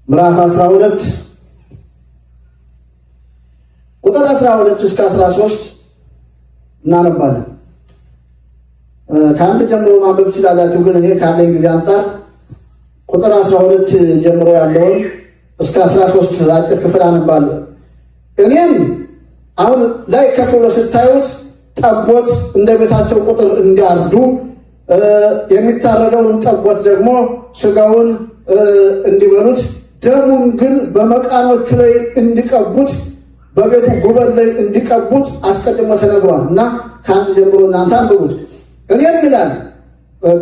ምዕራፍ 12 ቁጥር 12 እስከ 13 እናነባለን። ከአንድ ጀምሮ ማንበብ ይችላላችሁ፣ ግን እኔ ካለኝ ጊዜ አንፃር ቁጥር 12 ጀምሮ ያለውን እስከ 13 አጭር ክፍል አነባለሁ። እኔም አሁን ላይ ከፍ ብሎ ስታዩት ጠቦት እንደ ቤታቸው ቁጥር እንዲያርዱ የሚታረደውን ጠቦት ደግሞ ስጋውን እንዲበሉት ደሙን ግን በመቃኖቹ ላይ እንዲቀቡት በቤቱ ጉበት ላይ እንዲቀቡት አስቀድሞ ተነግሯል እና ከአንድ ጀምሮ እናንተ አንብቡት። እኔም ይላል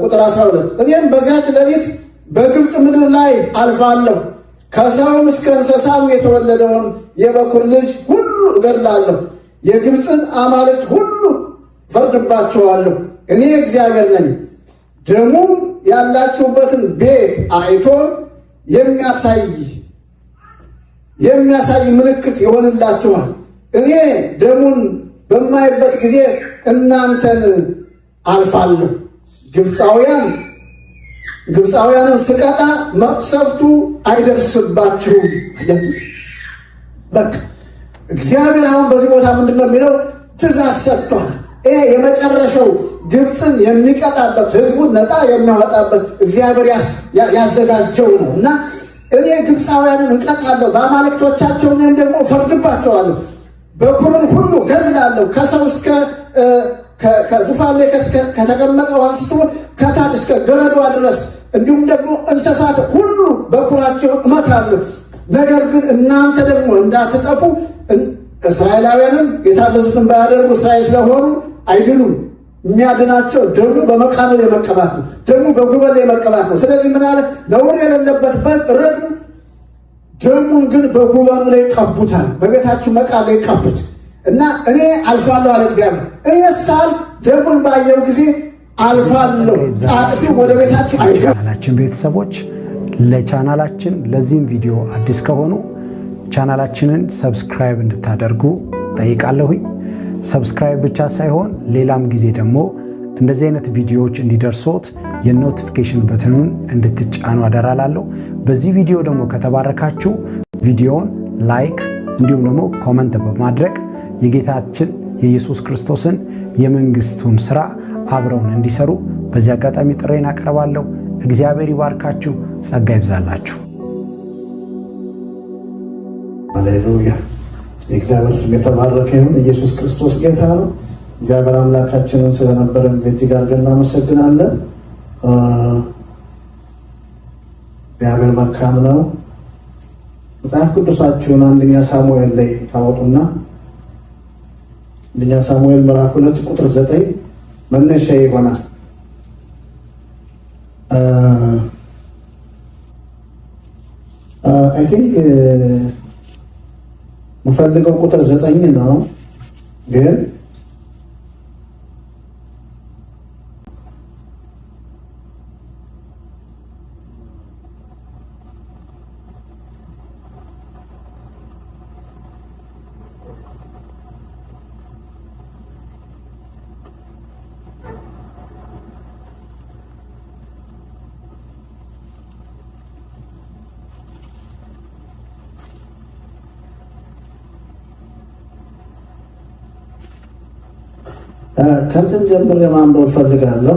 ቁጥር 12 እኔም በዚያች ሌሊት በግብፅ ምድር ላይ አልፋለሁ፣ ከሰውም እስከ እንስሳም የተወለደውን የበኩር ልጅ ሁሉ እገድላለሁ፣ የግብፅን አማልክት ሁሉ ፈርድባቸዋለሁ፣ እኔ እግዚአብሔር ነኝ። ደሙም ያላችሁበትን ቤት አይቶ የሚያሳይ ምልክት ይሆንላችኋል። እኔ ደሙን በማይበት ጊዜ እናንተን አልፋለሁ። ግብፃውያንን ስቀጣ መቅሰፍቱ አይደርስባችሁም። በቃ እግዚአብሔር አሁን በዚህ ቦታ ምንድን ነው የሚለው? ትእዛዝ ሰጥቷል። ይሄ የመጨረሻው ግብፅን የሚቀጣበት ህዝቡን ነፃ የሚያወጣበት እግዚአብሔር ያዘጋጀው ነው እና እኔ ግብፃውያንን እቀጣለሁ፣ በአማልክቶቻቸው እኔን ደግሞ ፈርድባቸዋለሁ፣ በኩርን ሁሉ ገድላለሁ፣ ከሰው እስከ ከዙፋን ላይ ከተቀመጠው አንስቶ ከታች እስከ ገረዷ ድረስ እንዲሁም ደግሞ እንስሳት ሁሉ በኩራቸውን እመታለሁ። ነገር ግን እናንተ ደግሞ እንዳትጠፉ እስራኤላውያንም የታዘዙትን ባያደርጉ እስራኤል ስለሆኑ አይድኑም። የሚያድናቸው ደሙ በመቃኑ ላይ መቀባት ነው። ደሙ በጉበት ላይ መቀባት ነው። ስለዚህ ምን አለ? ነውር የሌለበት በግ እረዱ፣ ደሙን ግን በጉበኑ ላይ ቀቡታል፣ በቤታችሁ መቃን ላይ ቀቡት እና እኔ አልፋለሁ አለ እግዚአብሔር። እኔ ሳልፍ ደሙን ባየው ጊዜ አልፋለሁ፣ ጣጥፊ ወደ ቤታችሁ አይገባም። ቻናላችን ቤተሰቦች ለቻናላችን ለዚህም ቪዲዮ አዲስ ከሆኑ ቻናላችንን ሰብስክራይብ እንድታደርጉ ጠይቃለሁኝ። ሰብስክራይብ ብቻ ሳይሆን ሌላም ጊዜ ደግሞ እንደዚህ አይነት ቪዲዮዎች እንዲደርሶት የኖቲፊኬሽን በትኑን እንድትጫኑ አደራላለሁ። በዚህ ቪዲዮ ደግሞ ከተባረካችሁ ቪዲዮውን ላይክ እንዲሁም ደግሞ ኮመንት በማድረግ የጌታችን የኢየሱስ ክርስቶስን የመንግስቱን ስራ አብረውን እንዲሰሩ በዚህ አጋጣሚ ጥሬን አቀርባለሁ። እግዚአብሔር ይባርካችሁ፣ ጸጋ ይብዛላችሁ። ሃሌሉያ! የእግዚአብሔር ስም የተባረከ ይሁን። ኢየሱስ ክርስቶስ ጌታ ነው። እግዚአብሔር አምላካችንን ስለነበረን ጊዜ እጅግ አድርገን እናመሰግናለን። እግዚአብሔር መልካም ነው። መጽሐፍ ቅዱሳችሁን አንደኛ ሳሙኤል ላይ ታወጡና አንደኛ ሳሙኤል ምዕራፍ 2 ቁጥር 9 መነሻ ይሆናል። አይ ቲንክ የምፈልገው ቁጥር 9 ነው ግን ከንትን ጀምሬ ማንበብ ፈልጋለሁ።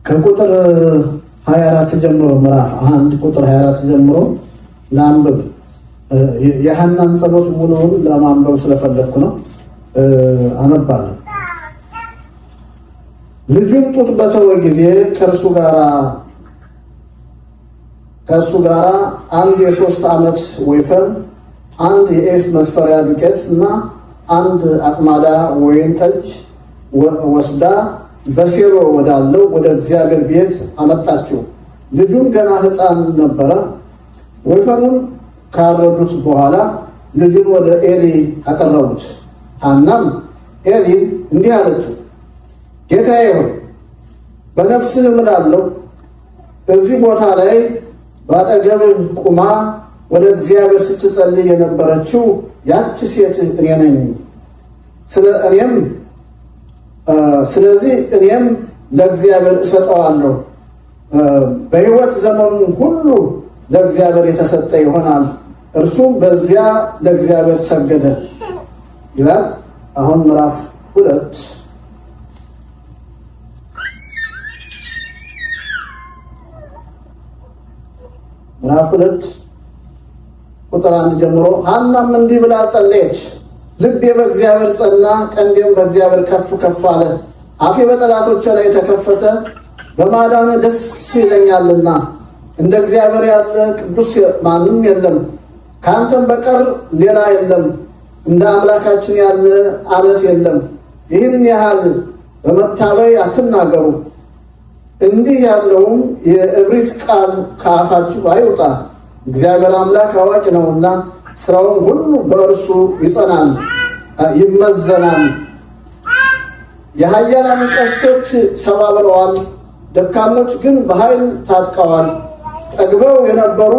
ከቁጥር 24 ጀምሮ ምዕራፍ 1 ቁጥር 24 ጀምሮ ላንብብ። የሐናን ጸሎት ሙሉውን ለማንበብ ስለፈለኩ ነው። አነባለሁ። ልጁም ጡት በተወ ጊዜ ከእርሱ ጋር አንድ የ3 ዓመት ወይፈን፣ አንድ የኤፍ መስፈሪያ ዱቄት እና አንድ አቅማዳ ወይን ጠጅ ወስዳ በሴሎ ወዳለው ወደ እግዚአብሔር ቤት አመጣችው። ልጁም ገና ሕፃን ነበረ። ወይፈኑን ካረዱት በኋላ ልጁን ወደ ኤሊ አቀረቡት። ሐናም ኤሊን እንዲህ አለችው፣ ጌታዬ ሆይ በነፍስህ እምላለሁ፣ እዚህ ቦታ ላይ በአጠገብህ ቁማ ወደ እግዚአብሔር ስትጸልይ የነበረችው ያች ሴት እኔ ነኝ። ስለዚህ እኔም ለእግዚአብሔር እሰጠዋለሁ፣ በሕይወት ዘመኑ ሁሉ ለእግዚአብሔር የተሰጠ ይሆናል። እርሱም በዚያ ለእግዚአብሔር ሰገደ ይላል። አሁን ምዕራፍ 2 ቁጥር 1 ጀምሮ ሐናም እንዲህ ብላ ጸለየች። ልቤ በእግዚአብሔር ጸና፣ ቀንዴም በእግዚአብሔር ከፍ ከፍ አለ። አፌ በጠላቶቼ ላይ ተከፈተ፣ በማዳን ደስ ይለኛልና። እንደ እግዚአብሔር ያለ ቅዱስ ማንም የለም፣ ከአንተም በቀር ሌላ የለም። እንደ አምላካችን ያለ አለት የለም። ይህን ያህል በመታበይ አትናገሩ፣ እንዲህ ያለውም የእብሪት ቃል ከአፋችሁ አይውጣ። እግዚአብሔር አምላክ አዋቂ ነውና ስራውን ሁሉ በእርሱ ይጸናል ይመዘናል። የኃያላን ቀስቶች ሰባብረዋል፣ ደካሞች ግን በኃይል ታጥቀዋል። ጠግበው የነበሩ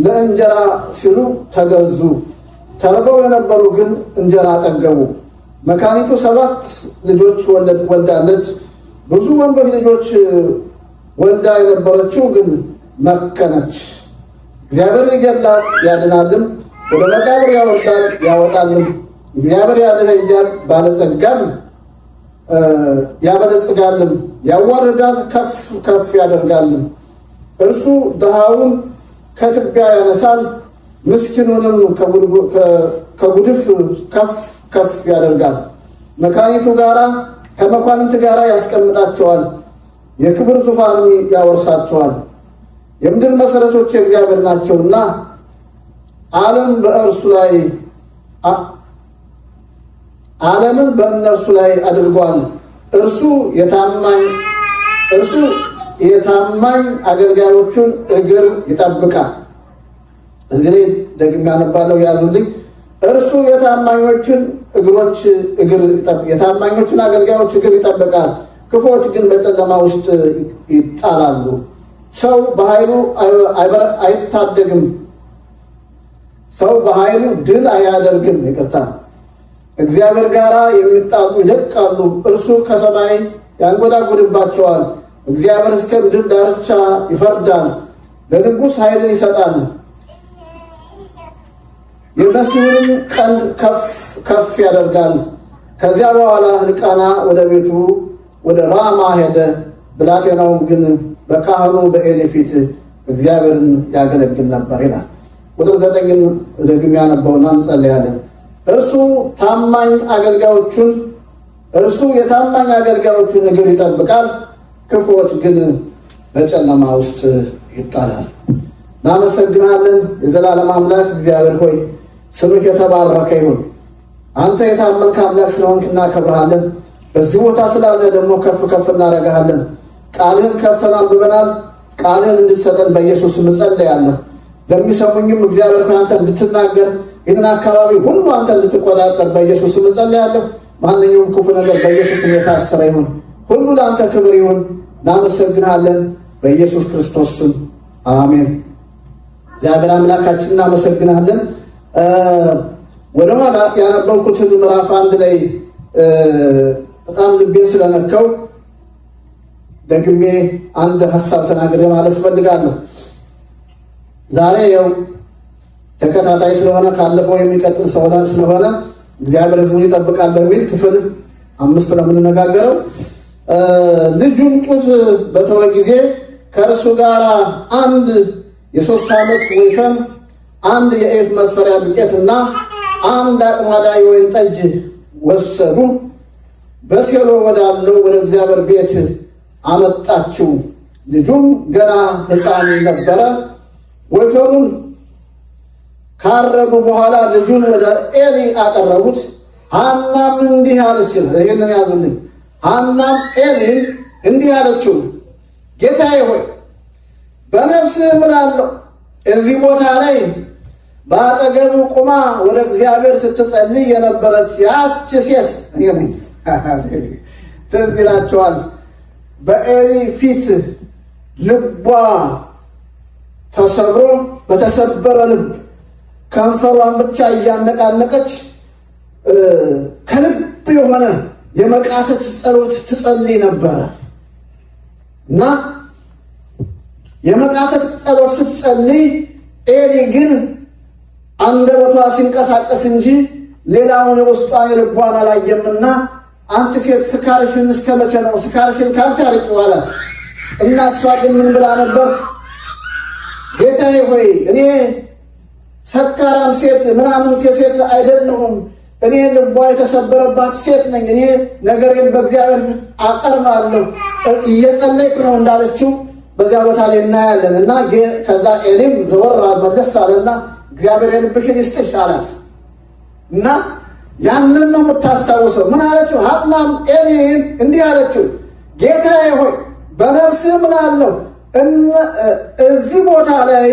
ለእንጀራ ሲሉ ተገዙ፣ ተርበው የነበሩ ግን እንጀራ ጠገቡ። መካኒቱ 7 ልጆች ወልዳለች። ብዙ ወንዶች ልጆች ወልዳ የነበረችው ግን መከነች። እግዚአብሔር ይገድላል ያድናልም፣ ወደ መቃብር ያወርዳል ያወጣልም። እግዚአብሔር ያድነኛል፣ ባለጸጋም ያበለጽጋልም፣ ያዋርዳል ከፍ ከፍ ያደርጋልም። እርሱ ድሃውን ከትቢያ ያነሳል፣ ምስኪኑንም ከጉድፍ ከፍ ከፍ ያደርጋል። መካኒቱ ጋራ ከመኳንንት ጋር ያስቀምጣቸዋል፣ የክብር ዙፋንም ያወርሳቸዋል። የምድር መሰረቶች የእግዚአብሔር ናቸውና ዓለምን በእነርሱ ላይ አድርጓል። እርሱ የታማኝ አገልጋዮቹን እግር ይጠብቃል። እዚህ ላይ ደግሜ ያነባለሁ፣ ያዙልኝ። እርሱ የታማኞችን አገልጋዮች እግር ይጠብቃል፣ ክፉዎች ግን በጨለማ ውስጥ ይጣላሉ። ሰው በኃይሉ አይታደግም፣ ሰው በኃይሉ ድል አያደርግም። ይቅርታ፣ እግዚአብሔር ጋር የሚጣሉ ይደቃሉ፣ እርሱ ከሰማይ ያንጎዳጉድባቸዋል። እግዚአብሔር እስከ ምድር ዳርቻ ይፈርዳል፣ ለንጉሥ ኃይልን ይሰጣል። የመሲሁንም ቀንድ ከፍ ከፍ ያደርጋል። ከዚያ በኋላ ሕልቃና ወደ ቤቱ ወደ ራማ ሄደ። ብላቴናውም ግን በካህኑ በዔሊ ፊት እግዚአብሔርን ያገለግል ነበር ይላል። ቁጥር 9 ደግሜ ያነበውና እንጸልያለን። እርሱ የታማኝ አገልጋዮቹን እግር ይጠብቃል፣ ክፉዎች ግን በጨለማ ውስጥ ይጣላል። እናመሰግናለን። የዘላለም አምላክ እግዚአብሔር ሆይ ስምህ የተባረከ ይሁን። አንተ የታመንክ አምላክ ስለሆንክ እናከብርሃለን። በዚህ ቦታ ስላለ ደግሞ ከፍ ከፍ እናደርግሃለን። ቃልህን ከፍተን አንብበናል። ቃልህን እንድትሰጠን በኢየሱስ ስም ጸልያለሁ። ለሚሰሙኝም እግዚአብሔር ሆይ አንተ እንድትናገር፣ ይህን አካባቢ ሁሉ አንተ እንድትቆጣጠር በኢየሱስ ስም ጸልያለሁ። ማንኛውም ክፉ ነገር በኢየሱስ ስም የታሰረ ይሁን። ሁሉ ለአንተ ክብር ይሁን። እናመሰግናለን በኢየሱስ ክርስቶስ ስም አሜን። እግዚአብሔር አምላካችን እናመሰግናለን። ወደ ኋላ ያነበብኩትን ምዕራፍ 1 ላይ በጣም ልቤን ስለነካው ደግሜ አንድ ሀሳብ ተናግሬ ማለት እፈልጋለሁ። ዛሬ ያው ተከታታይ ስለሆነ ካለፈው የሚቀጥል ስለሆነ እግዚአብሔር ሕዝቡን ይጠብቃል በሚል ክፍል 5 ነው የምንነጋገረው። ልጁን ጡት በተወ ጊዜ ከእርሱ ጋር አንድ የ3 ዓመት ወይፈን፣ አንድ የኢፍ መስፈሪያ ዱቄትና አንድ አቁማዳ የወይን ጠጅ ወሰዱ። በሴሎ ወዳለው ወደ እግዚአብሔር ቤት አመጣችው። ልጁም ገና ሕፃን ነበረ። ወይፈኑን ካረዱ በኋላ ልጁን ወደ ኤሊ አቀረቡት። ሐናም እንዲህ አለችው፣ ይህንን ያዙልኝ። ሐናም ኤሊን እንዲህ አለችው፣ ጌታዬ ሆይ በነፍስህ እምላለሁ፣ እዚህ ቦታ ላይ በአጠገብ ቁማ ወደ እግዚአብሔር ስትጸልይ የነበረች ያች ሴት እኔ ነኝ። ትዝ ይላችኋል። በኤሊ ፊት ልቧ ተሰብሮ፣ በተሰበረ ልብ ከንፈሯን ብቻ እያነቃነቀች ከልብ የሆነ የመቃተት ጸሎት ትጸልይ ነበረ እና የመቃተት ጸሎት ስትጸልይ ኤሊ ግን አንደበቷ ሲንቀሳቀስ እንጂ ሌላውን የውስጧን የልቧን አላየምና አንቺ ሴት ስካርሽን እስከ መቼ ነው? ስካርሽን ካንቺ አርቂው አላት እና እሷ ግን ምን ብላ ነበር? ጌታዬ ሆይ እኔ ሰካራም ሴት ምናምን ሴት አይደለሁም። እኔ ልቧ የተሰበረባት ሴት ነኝ። እኔ ነገሬን በእግዚአብሔር ፊት አቀርባለሁ እየጸለይኩ ነው እንዳለችው በዚያ ቦታ ላይ እናያለን። እና ከዛ ኤሊም ዘወር መለስ አለና እግዚአብሔር የልብሽን ይስጥሽ አላት እና ያንን ነው የምታስታውሰው። ምን አለችው? ሐናም ኤሊም እንዲህ አለችው፣ ጌታዬ ሆይ በነፍስህ እምላለሁ እዚህ ቦታ ላይ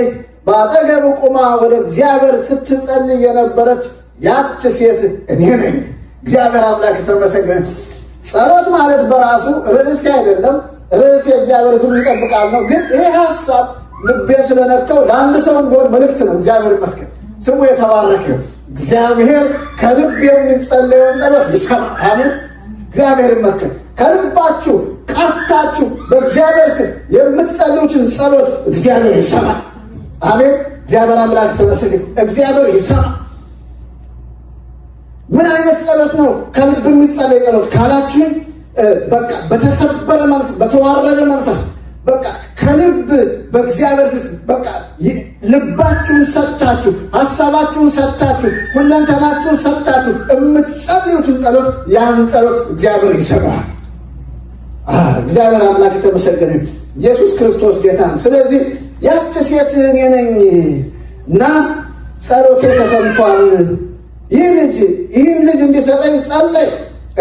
በአጠገብ ቁማ ወደ እግዚአብሔር ስትጸልይ የነበረች ያች ሴት እኔ ነኝ። እግዚአብሔር አምላክ ተመሰገነ። ጸሎት ማለት በራሱ ርዕስ አይደለም። ርዕስ የእግዚአብሔር ስም ይጠብቃል ነው። ግን ይሄ ሐሳብ ልቤን ስለነካው ለአንድ ሰው እንዲሆን መልእክት ነው። እግዚአብሔር ይመስገን፣ ስሙ የተባረከ። እግዚአብሔር ከልብ የሚጸለየውን ጸሎት ይሰማል። አሜን። እግዚአብሔር ይመስገን። ከልባችሁ ቃታችሁ በእግዚአብሔር ፊት የምትጸልዩትን ጸሎት እግዚአብሔር ይሰማል። አሜን። እግዚአብሔር አምላክ ተመስገን። እግዚአብሔር ይሰማል። ምን አይነት ጸሎት ነው ከልብ የሚጸለይ ጸሎት ካላችሁ፣ በቃ በተሰበረ መንፈስ፣ በተዋረደ መንፈስ፣ በቃ ከልብ በእግዚአብሔር ፊት በቃ ልባችሁን ሰጥታችሁ፣ ሐሳባችሁን ሰጥታችሁ፣ ሁለንተናችሁን ሰጥታችሁ የምትጸልዩትን ጸሎት ያን ጸሎት እግዚአብሔር ይሰማል። እግዚአብሔር አምላክ የተመሰገነ ኢየሱስ ክርስቶስ ጌታ ነው። ስለዚህ ያች ሴት እኔ ነኝ እና ጸሎቴ ተሰምቷል፣ ይህን ልጅ እንዲሰጠኝ ጸለይ፣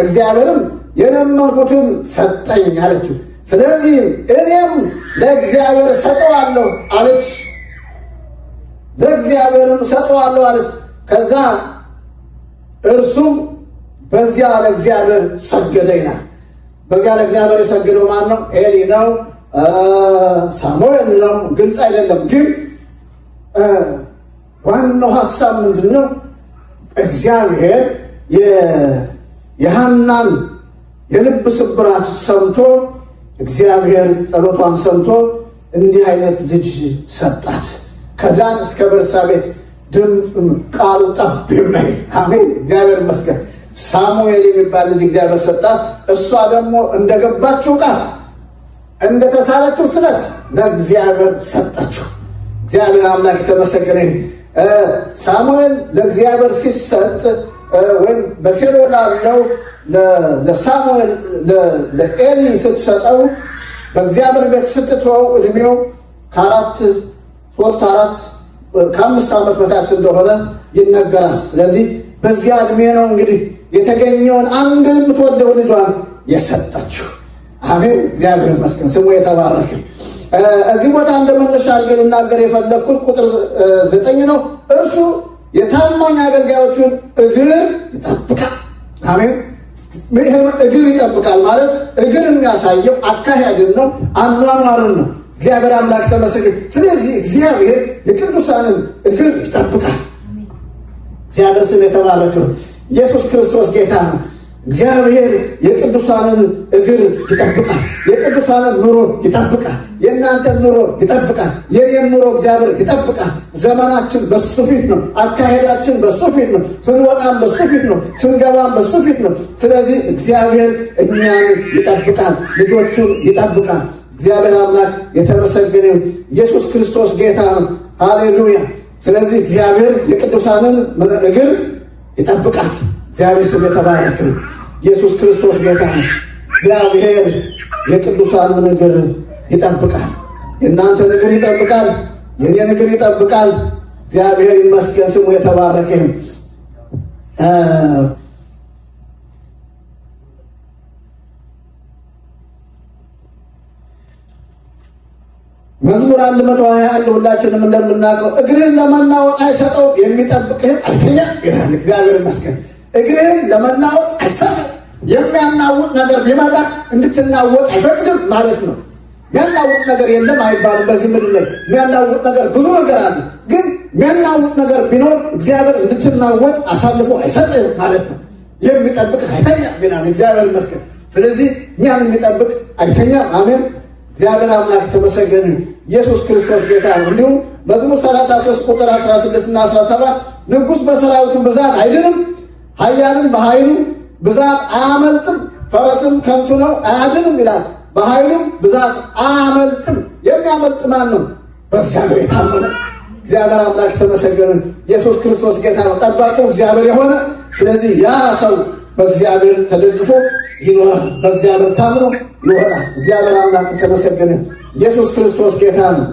እግዚአብሔርም የለመንኩትን ሰጠኝ አለችው። ስለዚህ እኔም ለእግዚአብሔር ሰጠዋለሁ አለች። ለእግዚአብሔርም ሰጠዋለሁ አለች። ከዛ እርሱም በዚያ ለእግዚአብሔር ሰገደ ይላል። በዚያ ለእግዚአብሔር የሰገደው ማን ነው? ኤሊ ነው? ሳሙኤል ነው? ግልጽ አይደለም። ግን ዋናው ሐሳብ ምንድን ነው? እግዚአብሔር የሐናን የልብ ስብራት ሰምቶ፣ እግዚአብሔር ጸሎቷን ሰምቶ እንዲህ አይነት ልጅ ሰጣት። ከዳን እስከ ቤርሳቤህ ድምፅ ቃሉ ጠብ የማይል አሜን። እግዚአብሔር ይመስገን። ሳሙኤል የሚባል ልጅ እግዚአብሔር ሰጣት። እሷ ደግሞ እንደገባችው ቃል እንደተሳለችው ስለት ለእግዚአብሔር ሰጠችው። እግዚአብሔር አምላክ የተመሰገነ ይሁን። ሳሙኤል ለእግዚአብሔር ሲሰጥ ወይም በሴሎ ላለው ለሳሙኤል ለኤሊ ስትሰጠው በእግዚአብሔር ቤት ስትተወው እድሜው ከ4 ከ5 ዓመት በታች እንደሆነ ይነገራል። ስለዚህ በዚያ እድሜ ነው እንግዲህ የተገኘውን አንድ የምትወደው ልጇን የሰጠችው። አሜን። እግዚአብሔር ይመስገን፣ ስሙ የተባረከ። እዚህ ቦታ እንደመነሻ አድርጌ ልናገር የፈለግኩት ቁጥር 9 ነው። እርሱ የታማኝ አገልጋዮቹን እግር ይጠብቃል። አሜን። ይሄ እግር ይጠብቃል ማለት እግር የሚያሳየው አካሄድን ነው፣ አኗኗርን ነው። እግዚአብሔር አምላክ ተመስገን። ስለዚህ እግዚአብሔር የቅዱሳንን እግር ይጠብቃል። እግዚአብሔር ስም የተባረከ። ኢየሱስ ክርስቶስ ጌታ ነው። እግዚአብሔር የቅዱሳንን እግር ይጠብቃል። የቅዱሳንን ኑሮ ይጠብቃል። የእናንተን ኑሮ ይጠብቃል። የኔን ኑሮ እግዚአብሔር ይጠብቃል። ዘመናችን በሱ ፊት ነው። አካሄዳችን በሱ ፊት ነው። ስንወጣም በሱ ፊት ነው። ስንገባም በሱ ፊት ነው። ስለዚህ እግዚአብሔር እኛን ይጠብቃል፣ ልጆቹን ይጠብቃል። እግዚአብሔር አምላክ የተመሰገነ ኢየሱስ ክርስቶስ ጌታ ነው። ሃሌሉያ። ስለዚህ እግዚአብሔር የቅዱሳንን እግር ይጠብቃል። እግዚአብሔር ስም የተባረከ። ኢየሱስ ክርስቶስ ጌታ ነው። እግዚአብሔር የቅዱሳንን እግር ይጠብቃል። የእናንተን እግር ይጠብቃል። የኔን እግር ይጠብቃል። እግዚአብሔር ይመስገን፣ ስሙ የተባረከ። መዝሙር 121 ሁላችንም እንደምናውቀው እግርህን ለመናወጥ አይሰጠውም፣ የሚጠብቅህን አይተኛም ይላል። እግዚአብሔር ይመስገን። እግርህን ለመናወጥ አይሰጠውም። የሚያናውጥ ነገር ቢመጣ እንድትናወጥ አይፈቅድም ማለት ነው። የሚያናውጥ ነገር የለም አይባልም። በዚህ ምድር ላይ የሚያናውጥ ነገር ብዙ ነገር አለ። ግን የሚያናውጥ ነገር ቢኖር እግዚአብሔር እንድትናወጥ አሳልፎ አይሰጥም ማለት ነው። የሚጠብቅ አይተኛም ይላል። እግዚአብሔር ይመስገን። ስለዚህ እኛን የሚጠብቅ አይተኛም። አሜን። እግዚአብሔር አምላክ ተመሰገነ። ኢየሱስ ክርስቶስ ጌታ ነው። እንዲሁም መዝሙር 33 ቁጥር 16 እና 17 ንጉሥ በሰራዊቱ ብዛት አይድንም፣ ኃያልም በኃይሉ ብዛት አያመልጥም፣ ፈረስም ከንቱ ነው አያድንም ይላል። በኃይሉም ብዛት አያመልጥም። የሚያመልጥ ማን ነው? በእግዚአብሔር የታመነ እግዚአብሔር አምላክ ተመሰገነ። ኢየሱስ ክርስቶስ ጌታ ነው። ጠባቂው እግዚአብሔር የሆነ ስለዚህ ያ ሰው በእግዚአብሔር ተደግፎ ይኖራል፣ በእግዚአብሔር ታምኖ ይወጣል። እግዚአብሔር አምላክ ተመሰገነ። ኢየሱስ ክርስቶስ ጌታ ነው።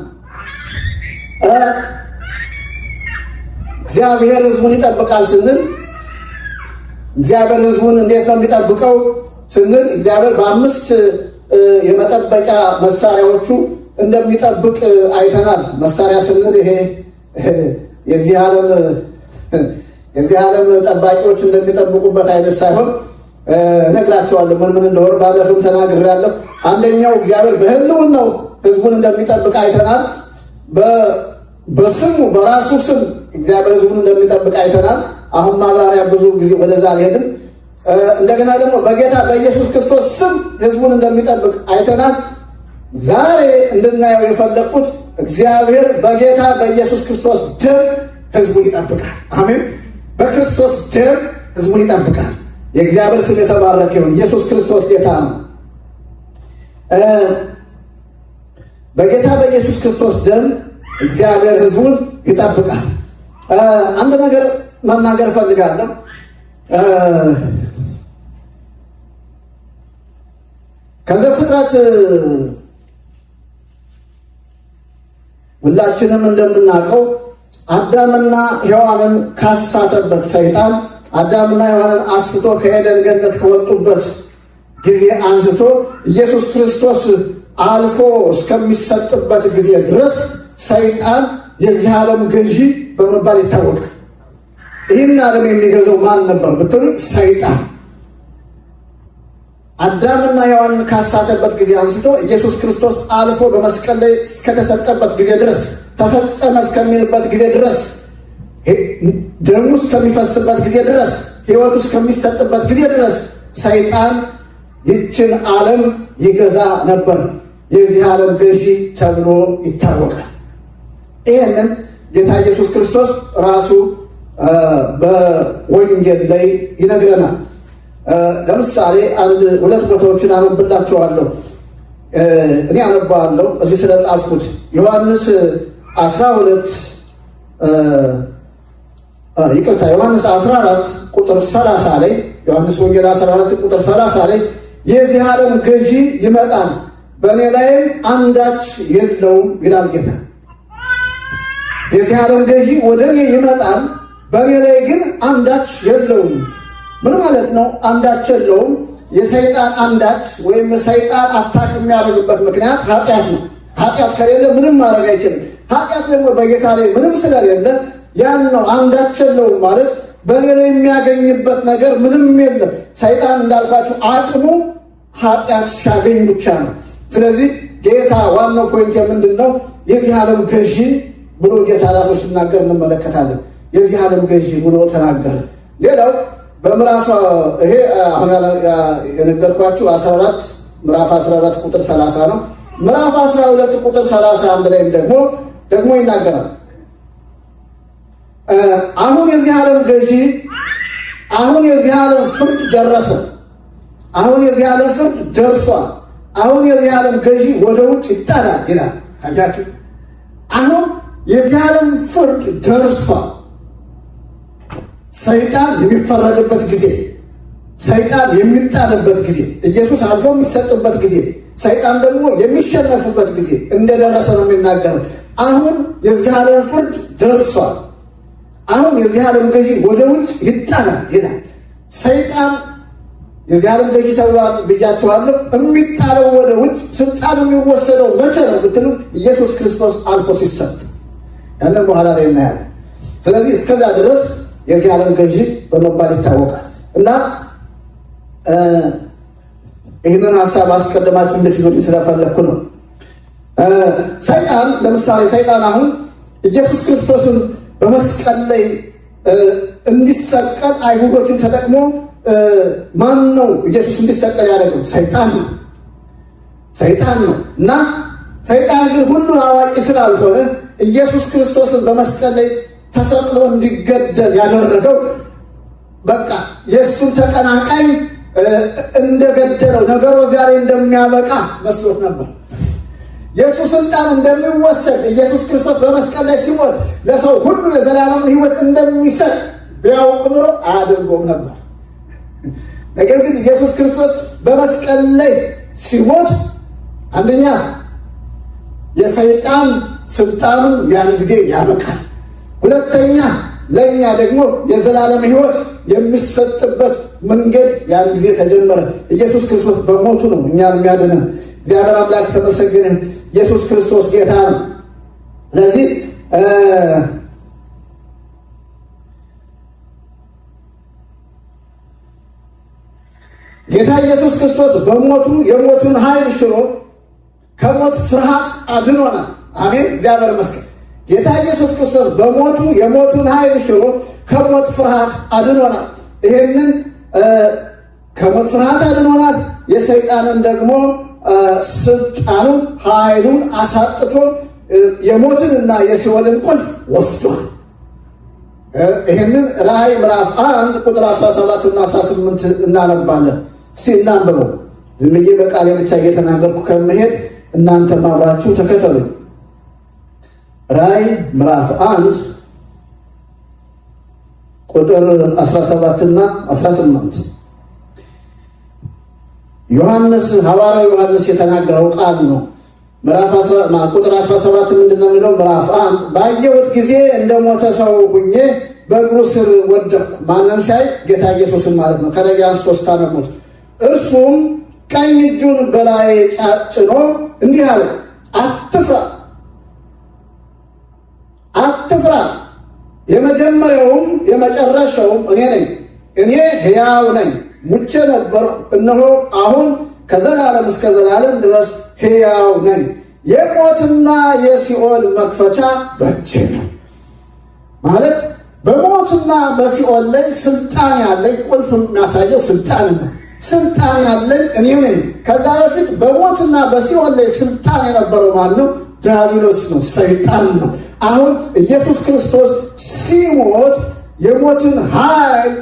እግዚአብሔር ሕዝቡን ይጠብቃል ስንል እግዚአብሔር ሕዝቡን እንዴት ነው የሚጠብቀው ስንል እግዚአብሔር በአምስት የመጠበቂያ መሳሪያዎቹ እንደሚጠብቅ አይተናል። መሳሪያ ስንል ይሄ የዚህ ዓለም ጠባቂዎች እንደሚጠብቁበት አይነት ሳይሆን እነግራቸዋለሁ ምን ምን እንደሆነ ባለፈም ተናግሬያለሁ። አንደኛው እግዚአብሔር በሕልውናው ሕዝቡን እንደሚጠብቅ አይተናል። በስሙ በራሱ ስም እግዚአብሔር ሕዝቡን እንደሚጠብቅ አይተናል። አሁን ማብራሪያ ብዙ ጊዜ ወደዛ አልሄድም። እንደገና ደግሞ በጌታ በኢየሱስ ክርስቶስ ስም ሕዝቡን እንደሚጠብቅ አይተናል። ዛሬ እንድናየው የፈለኩት እግዚአብሔር በጌታ በኢየሱስ ክርስቶስ ደም ሕዝቡን ይጠብቃል። አሜን። በክርስቶስ ደም ሕዝቡን ይጠብቃል። የእግዚአብሔር ስም የተባረከ ይሁን። ኢየሱስ ክርስቶስ ጌታ ነው። በጌታ በኢየሱስ ክርስቶስ ደም እግዚአብሔር ሕዝቡን ይጠብቃል። አንድ ነገር መናገር ፈልጋለሁ። ከዘፍጥረት ሁላችንም እንደምናውቀው አዳምና ሔዋንን ካሳተበት ሰይጣን አዳምና ሔዋንን አስቶ ከኤደን ገነት ከወጡበት ጊዜ አንስቶ ኢየሱስ ክርስቶስ አልፎ እስከሚሰጥበት ጊዜ ድረስ ሰይጣን የዚህ ዓለም ገዢ በመባል ይታወቃል። ይህን ዓለም የሚገዛው ማን ነበር ብትሉ ሰይጣን። አዳምና ሔዋንን ካሳተበት ጊዜ አንስቶ ኢየሱስ ክርስቶስ አልፎ በመስቀል ላይ እስከተሰጠበት ጊዜ ድረስ ተፈጸመ እስከሚልበት ጊዜ ድረስ ደሙ እስከሚፈስበት ጊዜ ድረስ ሕይወቱ እስከሚሰጥበት ጊዜ ድረስ ሰይጣን ይችን ዓለም ይገዛ ነበር። የዚህ ዓለም ገዢ ተብሎ ይታወቃል። ይህንን ጌታ ኢየሱስ ክርስቶስ ራሱ በወንጌል ላይ ይነግረናል። ለምሳሌ ሁለት ቦታዎችን አነብላችኋለሁ። እኔ አነባለሁ እዚህ ስለጻፍኩት ዮሐንስ 14 ቁጥር 30 ላይ ዮሐንስ ወንጌል 14 ቁጥር 30 ላይ የዚህ ዓለም ገዢ ይመጣል፣ በእኔ ላይም አንዳች የለውም ይላል ጌታ። የዚህ ዓለም ገዢ ወደ እኔ ይመጣል፣ በእኔ ላይ ግን አንዳች የለውም። ምን ማለት ነው? አንዳች የለውም። የሰይጣን አንዳች ወይም ሰይጣን አታክ የሚያደርግበት ምክንያት ኃጢአት ነው። ኃጢአት ከሌለ ምንም ማድረግ አይችልም። ኃጢአት ደግሞ በጌታ ላይ ምንም ስለሌለ ያን ነው አንዳች የለውም ማለት። በእኔ ላይ የሚያገኝበት ነገር ምንም የለም። ሰይጣን እንዳልኳችሁ አቅሙ ኃጢአት ሲያገኝ ብቻ ነው። ስለዚህ ጌታ ዋናው ፖይንት ምንድን ነው? የዚህ ዓለም ገዢ ብሎ ጌታ ራሱ ሲናገር እንመለከታለን። የዚህ ዓለም ገዢ ብሎ ተናገረ። ሌላው በምዕራፍ ይሄ አሁን የነገርኳችሁ 14 ምዕራፍ 14 ቁጥር 30 ነው። ምዕራፍ 12 ቁጥር 31 ላይም ደግሞ ይናገራል። አሁን የዚህ ዓለም ገዢ አሁን የዚህ ዓለም ፍርድ ደረሰ። አሁን የዚህ ዓለም ፍርድ ደርሷል። አሁን የዚህ ዓለም ገዢ ወደ ውጭ ይጣላል ይላል። አያችሁ፣ አሁን የዚህ ዓለም ፍርድ ደርሷል። ሰይጣን የሚፈረድበት ጊዜ፣ ሰይጣን የሚጣልበት ጊዜ፣ ኢየሱስ አልፎ የሚሰጥበት ጊዜ፣ ሰይጣን ደግሞ የሚሸነፍበት ጊዜ እንደደረሰ ነው የሚናገረው። አሁን የዚህ ዓለም ፍርድ ደርሷል። አሁን የዚህ ዓለም ገዢ ወደ ውጭ ይጣላል ይላል። ሰይጣን የዚህ ዓለም ገዢ ተብሏል ብያችኋለሁ። የሚጣለው ወደ ውጭ፣ ስልጣኑ የሚወሰደው መቼ ነው ብትሉ ኢየሱስ ክርስቶስ አልፎ ሲሰጥ፣ ያንን በኋላ ላይ እናያለን። ስለዚህ እስከዛ ድረስ የዚህ ዓለም ገዢ በመባል ይታወቃል። እና ይህንን ሀሳብ አስቀድማችሁ እንድትይዙ ስለፈለግኩ ነው። ሰይጣን ለምሳሌ ሰይጣን አሁን ኢየሱስ ክርስቶስን በመስቀል ላይ እንዲሰቀል አይሁዶችን ተጠቅሞ ማን ነው ኢየሱስ እንዲሰቀል ያደረገው? ሰይጣን ነው። እና ሰይጣን ግን ሁሉን አዋቂ ስላልሆነ ኢየሱስ ክርስቶስን በመስቀል ላይ ተሰቅሎ እንዲገደል ያደረገው በቃ የእሱን ተቀናቃኝ እንደገደለው ነገሩ እዚያ ላይ እንደሚያበቃ መስሎት ነበር። የእሱ ስልጣን እንደሚወሰድ ኢየሱስ ክርስቶስ በመስቀል ላይ ሲሞት ለሰው ሁሉ የዘላለምን ሕይወት እንደሚሰጥ ቢያውቅ ኑሮ አያደርገውም ነበር። ነገር ግን ኢየሱስ ክርስቶስ በመስቀል ላይ ሲሞት አንደኛ የሰይጣን ስልጣኑ ያን ጊዜ ያበቃል። ሁለተኛ ለእኛ ደግሞ የዘላለም ሕይወት የሚሰጥበት መንገድ ያን ጊዜ ተጀመረ። ኢየሱስ ክርስቶስ በሞቱ ነው እኛን የሚያድነን። እግዚአብሔር አምላክ ተመሰገነ። ኢየሱስ ክርስቶስ ጌታ ነው። ስለዚህ ጌታ ኢየሱስ ክርስቶስ በሞቱ የሞቱን ኃይል ሽሮ ከሞት ፍርሃት አድኖናል። አሜን፣ እግዚአብሔር ይመስገን። ጌታ ኢየሱስ ክርስቶስ በሞቱ የሞቱን ኃይል ሽሮ ከሞት ፍርሃት አድኖናል። ይሄንን ከሞት ፍርሃት አድኖናል። የሰይጣንን ደግሞ ስልጣኑን ኃይሉን አሳጥቶ የሞትንና የሲኦልን ቁልፍ ወስዷል። ይህንን ራእይ ምዕራፍ 1 ቁጥር 17 እና 18 እናነባለን። እስቲ እናንብበው። ዝም ብዬ በቃሌ ብቻ እየተናገርኩ ከመሄድ እናንተ አብራችሁ ተከተሉ። ራእይ ምዕራፍ 1 ቁጥር 17 እና 18 ዮሐንስ ሐዋርያው ዮሐንስ የተናገረው ቃል ነው። ምዕራፍ 10 ቁጥር 17 ምንድነው የሚለው? ምዕራፍ 1 ባየሁት ጊዜ እንደሞተ ሰው ሁኜ በእግሩ ስር ወደቅሁ። ማንም ሲያይ ጌታ ኢየሱስን ማለት ነው። ከላይ አንስቶ ስታነቡት እርሱም ቀኝ እጁን በላይ ጭኖ እንዲህ አለ፣ አትፍራ፣ የመጀመሪያውም የመጨረሻውም እኔ ነኝ። እኔ ሕያው ነኝ፣ ሙቼ ነበር፣ እነሆ አሁን ከዘላለም እስከ ዘላለም ድረስ ሕያው ነኝ። የሞትና የሲኦል መክፈቻ በእጄ ነው። ማለት በሞትና በሲኦል ላይ ስልጣን ያለኝ፣ ቁልፍ የሚያሳየው ስልጣን ነው። ስልጣን ያለኝ እኔ ነኝ። ከዛ በፊት በሞትና በሲኦል ላይ ስልጣን የነበረው ማን ነው? ዲያብሎስ ነው፣ ሰይጣን ነው። አሁን ኢየሱስ ክርስቶስ ሲሞት የሞትን ኃይል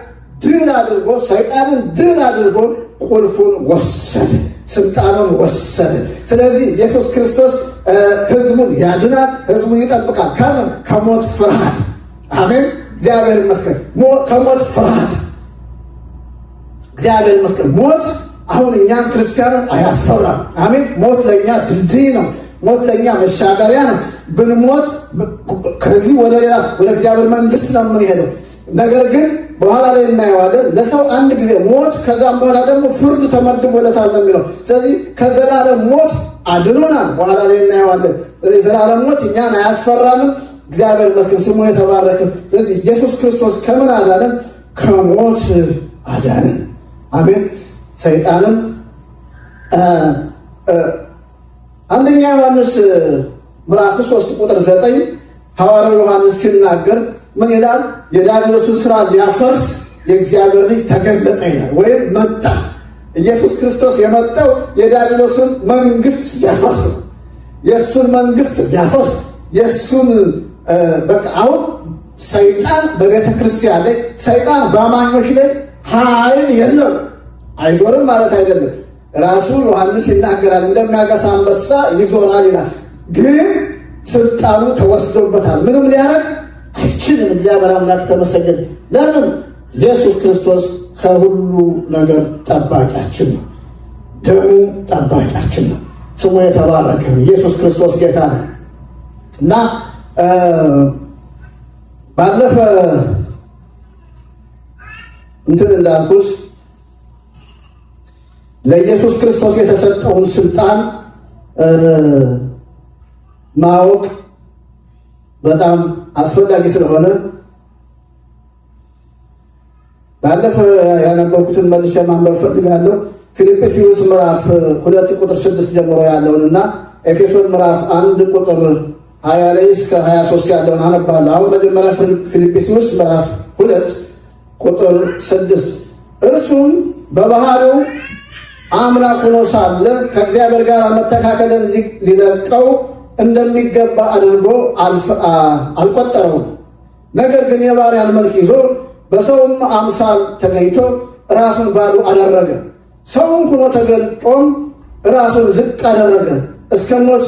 ድል አድርጎ ሰይጣንን ድል አድርጎ ቁልፉን ወሰደ፣ ስልጣኑን ወሰደ። ስለዚህ ኢየሱስ ክርስቶስ ሕዝቡን ያድናል፣ ሕዝቡን ይጠብቃል። ከምን? ከሞት ፍርሃት። አሜን፣ እግዚአብሔር ይመስገን። ከሞት ፍርሃት እግዚአብሔር ይመስገን። ሞት አሁን እኛም ክርስቲያንን አያስፈራም። አሜን። ሞት ለእኛ ድልድይ ነው። ሞት ለእኛ መሻገሪያ ነው። ብንሞት ከዚህ ወደ ሌላ ወደ እግዚአብሔር መንግስት ነው የምንሄደው። ነገር ግን በኋላ ላይ እናየዋለን። ለሰው አንድ ጊዜ ሞት፣ ከዛም በኋላ ደግሞ ፍርድ ተመድቦለታል ነው የሚለው። ስለዚህ ከዘላለም ሞት አድኖናል። በኋላ ላይ እናየዋለን። ስለዚህ ዘላለም ሞት እኛን አያስፈራንም። እግዚአብሔር ይመስገን፣ ስሙ የተባረከ። ስለዚህ ኢየሱስ ክርስቶስ ከምን አዳነን? ከሞት አዳነን። አሜን። ሰይጣንን አንደኛ ዮሐንስ ምዕራፍ 3 ቁጥር 9 ሐዋርያው ዮሐንስ ሲናገር ምን ይላል? የዲያብሎስን ስራ ሊያፈርስ የእግዚአብሔር ልጅ ተገለጸ ይላል፣ ወይም መጣ። ኢየሱስ ክርስቶስ የመጣው የዲያብሎስን መንግስት ሊያፈርስ ነው። የእሱን መንግስት ሊያፈርስ የእሱን በቃ አሁን ሰይጣን በቤተ ክርስቲያን ላይ ሰይጣን በአማኞች ላይ ኃይል የለው፣ አይዞርም ማለት አይደለም። ራሱ ዮሐንስ ይናገራል፣ እንደሚያገሳ አንበሳ ይዞራል ይላል። ግን ስልጣኑ ተወስዶበታል። ምንም ሊያረግ አይችልም። እግዚአብሔር አምላክ ተመሰገነ። ለምን? ኢየሱስ ክርስቶስ ከሁሉ ነገር ጠባቂያችን ነው። ደሙ ጠባቂያችን ነው። ስሙ የተባረከ። ኢየሱስ ክርስቶስ ጌታ ነው እና ባለፈ እንትን እንዳልኩት ለኢየሱስ ክርስቶስ የተሰጠውን ስልጣን ማወቅ በጣም አስፈላጊ ስለሆነ ባለፈ ያነበብኩትን መልሼ ማንበብ ፈልጋለሁ። ፊልጵስዩስ ምዕራፍ 2 ቁጥር 6 ጀምሮ ያለውንና ኤፌሶን ምዕራፍ 1 ቁጥር 20 ላይ እስከ 23 ያለውን አነባለሁ። አሁን መጀመሪያ ፊልጵስዩስ ምዕራፍ 2 ቁጥር 6 እርሱም በባህሪው አምላክ ሆኖ ሳለ ከእግዚአብሔር ጋር መተካከልን ሊለቀው እንደሚገባ አድርጎ አልቆጠረውም። ነገር ግን የባሪያን መልክ ይዞ በሰውም አምሳል ተገኝቶ ራሱን ባዶ አደረገ። ሰውም ሆኖ ተገልጦም ራሱን ዝቅ አደረገ እስከ ሞት፣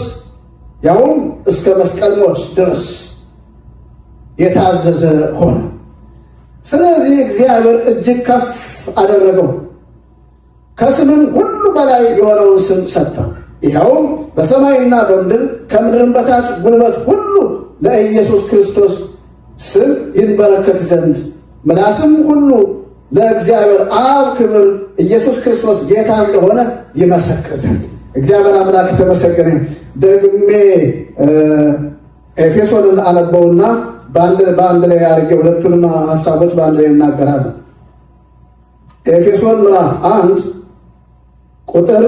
ያውም እስከ መስቀል ሞት ድረስ የታዘዘ ሆነ። ስለዚህ እግዚአብሔር እጅግ ከፍ አደረገው፣ ከስምም ሁሉ በላይ የሆነውን ስም ሰጠው። ይኸውም በሰማይና በምድር ከምድርም በታች ጉልበት ሁሉ ለኢየሱስ ክርስቶስ ስም ይንበረከክ ዘንድ ምላስም ሁሉ ለእግዚአብሔር አብ ክብር ኢየሱስ ክርስቶስ ጌታ እንደሆነ ይመሰክር ዘንድ። እግዚአብሔር አምላክ የተመሰገነ። ደግሜ ኤፌሶንን አነበውና በአንድ ላይ አድርጌ ሁለቱንም ሀሳቦች በአንድ ላይ እናገራለሁ። ኤፌሶን ምዕራፍ 1 ቁጥር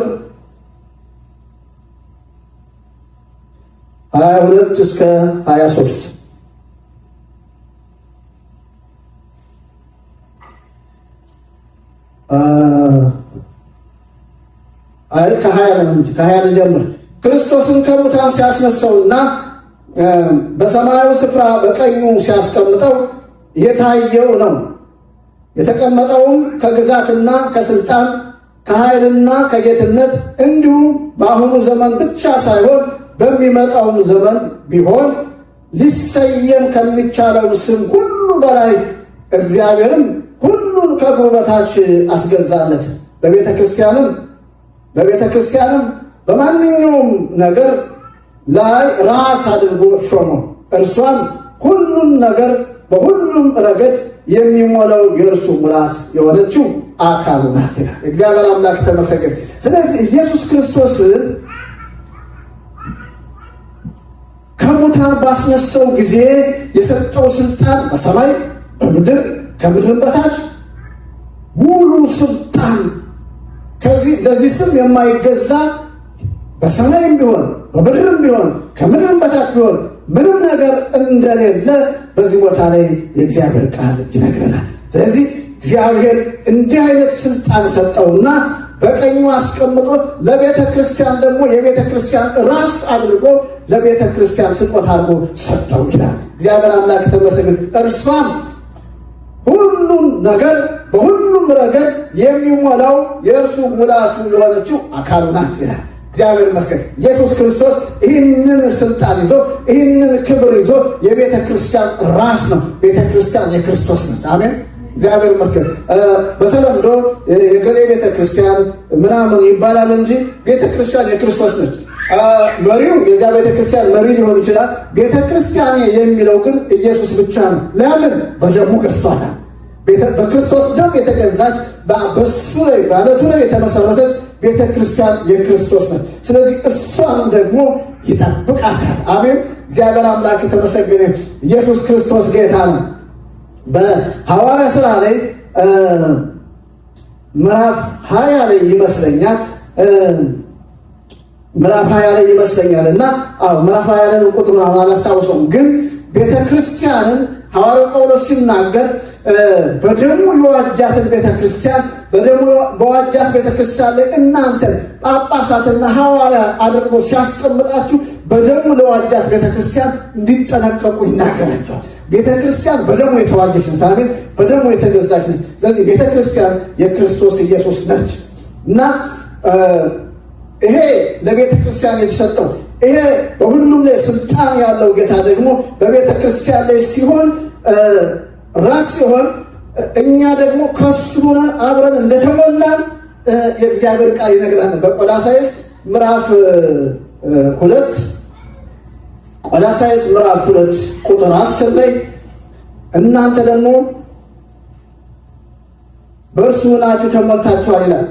22 እስከ 23 ከ20 ጀምር። ክርስቶስን ከሙታን ሲያስነሳውና በሰማያዊ ስፍራ በቀኙ ሲያስቀምጠው የታየው ነው። የተቀመጠውም ከግዛትና ከስልጣን ከኃይልና ከጌትነት እንዲሁም በአሁኑ ዘመን ብቻ ሳይሆን በሚመጣውም ዘመን ቢሆን ሊሰየም ከሚቻለው ስም ሁሉ በላይ እግዚአብሔርም ሁሉን ከእግሩ በታች አስገዛለት። በቤተ ክርስቲያንም በማንኛውም ነገር ላይ ራስ አድርጎ ሾመው። እርሷም ሁሉም ነገር በሁሉም ረገድ የሚሞላው የእርሱ ሙላት የሆነችው አካሉ ናት ይላል። እግዚአብሔር አምላክ ተመሰገነ። ስለዚህ ኢየሱስ ክርስቶስን ከሙታን ባስነሳው ጊዜ የሰጠው ስልጣን በሰማይ በምድር ከምድርም በታች ሙሉ ስልጣን፣ ለዚህ ስም የማይገዛ በሰማይም ቢሆን በምድርም ቢሆን ከምድርም በታች ቢሆን ምንም ነገር እንደሌለ በዚህ ቦታ ላይ የእግዚአብሔር ቃል ይነግረናል። ስለዚህ እግዚአብሔር እንዲህ አይነት ስልጣን ሰጠውና በቀኙ አስቀምጦ ለቤተ ክርስቲያን ደግሞ የቤተ ክርስቲያን ራስ አድርጎ ለቤተ ክርስቲያን ስጦታ አድርጎ ሰጠው ይላል። እግዚአብሔር አምላክ ተመሰገነ። እርሷም ሁሉም ነገር በሁሉም ረገድ የሚሞላው የእርሱ ሙላቱ የሆነችው አካሉ ናት ይላል። እግዚአብሔር ይመስገን። ኢየሱስ ክርስቶስ ይህንን ስልጣን ይዞ ይህንን ክብር ይዞ የቤተ ክርስቲያን ራስ ነው። ቤተ ክርስቲያን የክርስቶስ ነች። አሜን። እግዚአብሔር ይመስገን። በተለምዶ የገሌ ቤተ ክርስቲያን ምናምን ይባላል እንጂ ቤተ ክርስቲያን የክርስቶስ ነች። መሪው የዚያ ቤተ ክርስቲያን መሪ ሊሆን ይችላል። ቤተ ክርስቲያን የሚለው ግን ኢየሱስ ብቻ ነው። ለምን? በደሙ ገዝቷታል። በክርስቶስ ደም የተገዛች በሱ ላይ በዓለቱ ላይ የተመሰረተች ቤተ ክርስቲያን የክርስቶስ ነች። ስለዚህ እሷን ደግሞ ይጠብቃታል። አሜን። እግዚአብሔር አምላክ የተመሰገነ። ኢየሱስ ክርስቶስ ጌታ ነው። በሐዋርያ ሥራ ላይ ምዕራፍ 20 ላይ ይመስለኛል ምዕራፍ 20 ላይ ይመስለኛል እና ምዕራፍ 20 ላይ ቁጥሩን አላስታውሰውም፣ ግን ቤተ ክርስቲያንን ሐዋርያው ጳውሎስ ሲናገር በደሙ የዋጃትን ቤተ ክርስቲያን በደሙ በዋጃት ቤተ ክርስቲያን ላይ እናንተን ጳጳሳትና ሐዋርያ አድርጎ ሲያስቀምጣችሁ በደሙ ለዋጃት ቤተ ክርስቲያን እንዲጠነቀቁ ይናገራቸዋል። ቤተ ክርስቲያን በደሙ የተዋጀች ነች። አሜን። በደሙ የተገዛች ነች። ስለዚህ ቤተ ክርስቲያን የክርስቶስ ኢየሱስ ነች እና ይሄ ለቤተ ክርስቲያን የተሰጠው ይሄ በሁሉም ላይ ስልጣን ያለው ጌታ ደግሞ በቤተ ክርስቲያን ላይ ሲሆን ራስ ሲሆን እኛ ደግሞ ከሱ ሆነን አብረን እንደተሞላን የእግዚአብሔር ቃል ይነግራል። በቆላሳይስ ምዕራፍ 2 ቆላሳይስ ምዕራፍ 2 ቁጥር 10 ላይ እናንተ ደግሞ በእርሱ ናችሁ ተሞልታችኋል ይላል።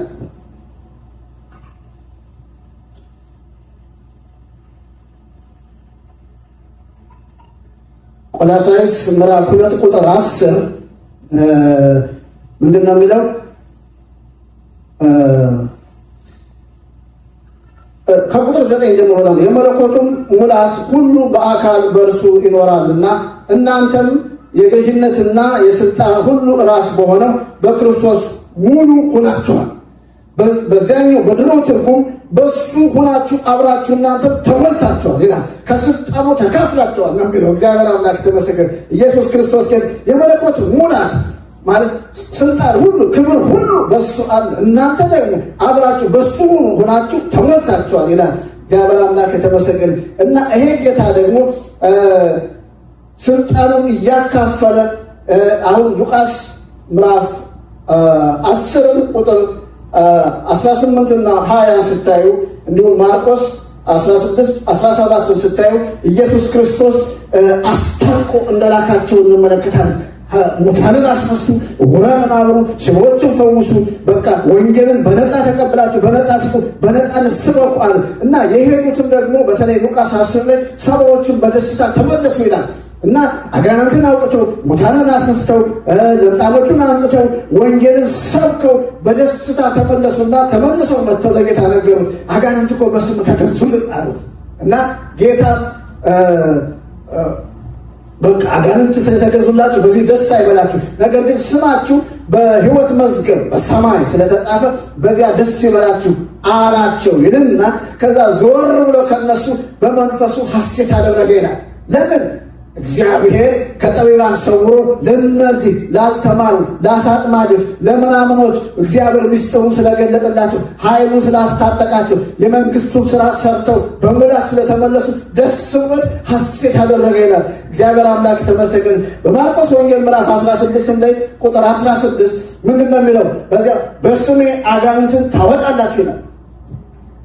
ቆላሳይስ ምዕራፍ 2 ቁጥር 10 ምንድን ነው የሚለው? ከቁጥር 9 ጀምሮ ነው የመለኮቱም ሙላት ሁሉ በአካል በእርሱ ይኖራልና እናንተም የገዥነትና የስልጣን ሁሉ ራስ በሆነው በክርስቶስ ሙሉ ሆናችኋል። በዚያኛው በድሮ ትርጉም በሱ ሆናችሁ አብራችሁ እናንተም ተሞልታችኋል ይላል። ከስልጣኑ ተካፍላችኋል ነው የሚለው። እግዚአብሔር አምላክ ተመሰገነ። ኢየሱስ ክርስቶስ ግን የመለኮት ሙላት ማለት ስልጣን ሁሉ ክብር ሁሉ በሱ አለ። እናንተ ደግሞ አብራችሁ በሱ ሆናችሁ ተሞልታችኋል ይላል። እግዚአብሔር አምላክ የተመሰገነ እና ይሄ ጌታ ደግሞ ስልጣኑን እያካፈለ አሁን ሉቃስ ምዕራፍ 10 ቁጥር 18 እና 20 ስታዩ እንዲሁም ማርቆስ 16 17 ስታዩ ኢየሱስ ክርስቶስ አስታርቆ እንደላካቸው እንመለከታለን። ሙታንን አስነሱ፣ ዕውራንን አብሩ፣ ሽባዎችን ፈውሱ፣ በቃ ወንጌልን በነፃ ተቀብላችሁ በነፃ ስጡ፣ በነፃነት ስበኩ አለ እና የሄዱትም ደግሞ በተለይ ሉቃስ 10 ላይ ሰባዎችን በደስታ ተመለሱ ይላል እና አጋንንትን አውጥተው ሙታንን አስነስተው ለምጻሞቹን አንጽተው ወንጌልን ሰብከው በደስታ ተመለሱና ተመልሰው መጥተው ለጌታ ነገሩት። አጋንንት እኮ በስሙ ተገዙልን አሉት እና ጌታ በቃ አጋንንት ስለተገዙላችሁ በዚህ ደስ አይበላችሁ፣ ነገር ግን ስማችሁ በሕይወት መዝገብ በሰማይ ስለተጻፈ በዚያ ደስ ይበላችሁ አላቸው ይልና ከዛ ዞር ብሎ ከነሱ በመንፈሱ ሐሴት አደረገ ይላል። ለምን? እግዚአብሔር ከጠቢባን ሰውሮ ለነዚህ ላልተማሩ፣ ለአሳጥማጆች፣ ለምናምኖች እግዚአብሔር ምስጢሩን ስለገለጠላቸው፣ ኃይሉን ስላስታጠቃቸው፣ የመንግስቱን ስራ ሰርተው በሙላት ስለተመለሱ ደስ ብሎት ሐሴት አደረገ ይላል። እግዚአብሔር አምላክ ተመሰገነ። በማርቆስ ወንጌል ምዕራፍ 16 ላይ ቁጥር 16 ምንድን ነው የሚለው? በዚያ በስሜ አጋንንትን ታወጣላችሁ ይላል።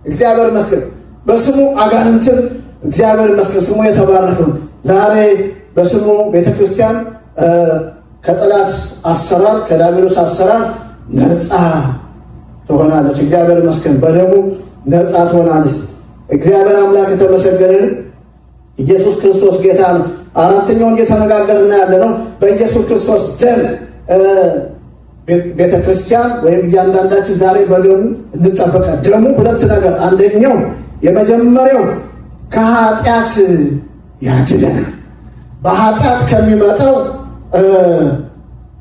እግዚአብሔር ይመስገን። በስሙ አጋንንትን እግዚአብሔር ይመስገን፣ ስሙ የተባረከ ነው። ዛሬ በስሙ ቤተክርስቲያን ከጠላት አሰራር ከዲያብሎስ አሰራር ነፃ ትሆናለች። እግዚአብሔር ይመስገን። በደሙ ነፃ ትሆናለች። እግዚአብሔር አምላክ የተመሰገነ። ኢየሱስ ክርስቶስ ጌታ ነው። አራተኛውን እየተነጋገርና ያለ ነው። በኢየሱስ ክርስቶስ ደም ቤተክርስቲያን ወይም እያንዳንዳችን ዛሬ በደሙ እንጠበቃለን። ደሙ ሁለት ነገር፣ አንደኛው የመጀመሪያው ከኃጢአት ያድነናል። በኃጢአት ከሚመጣው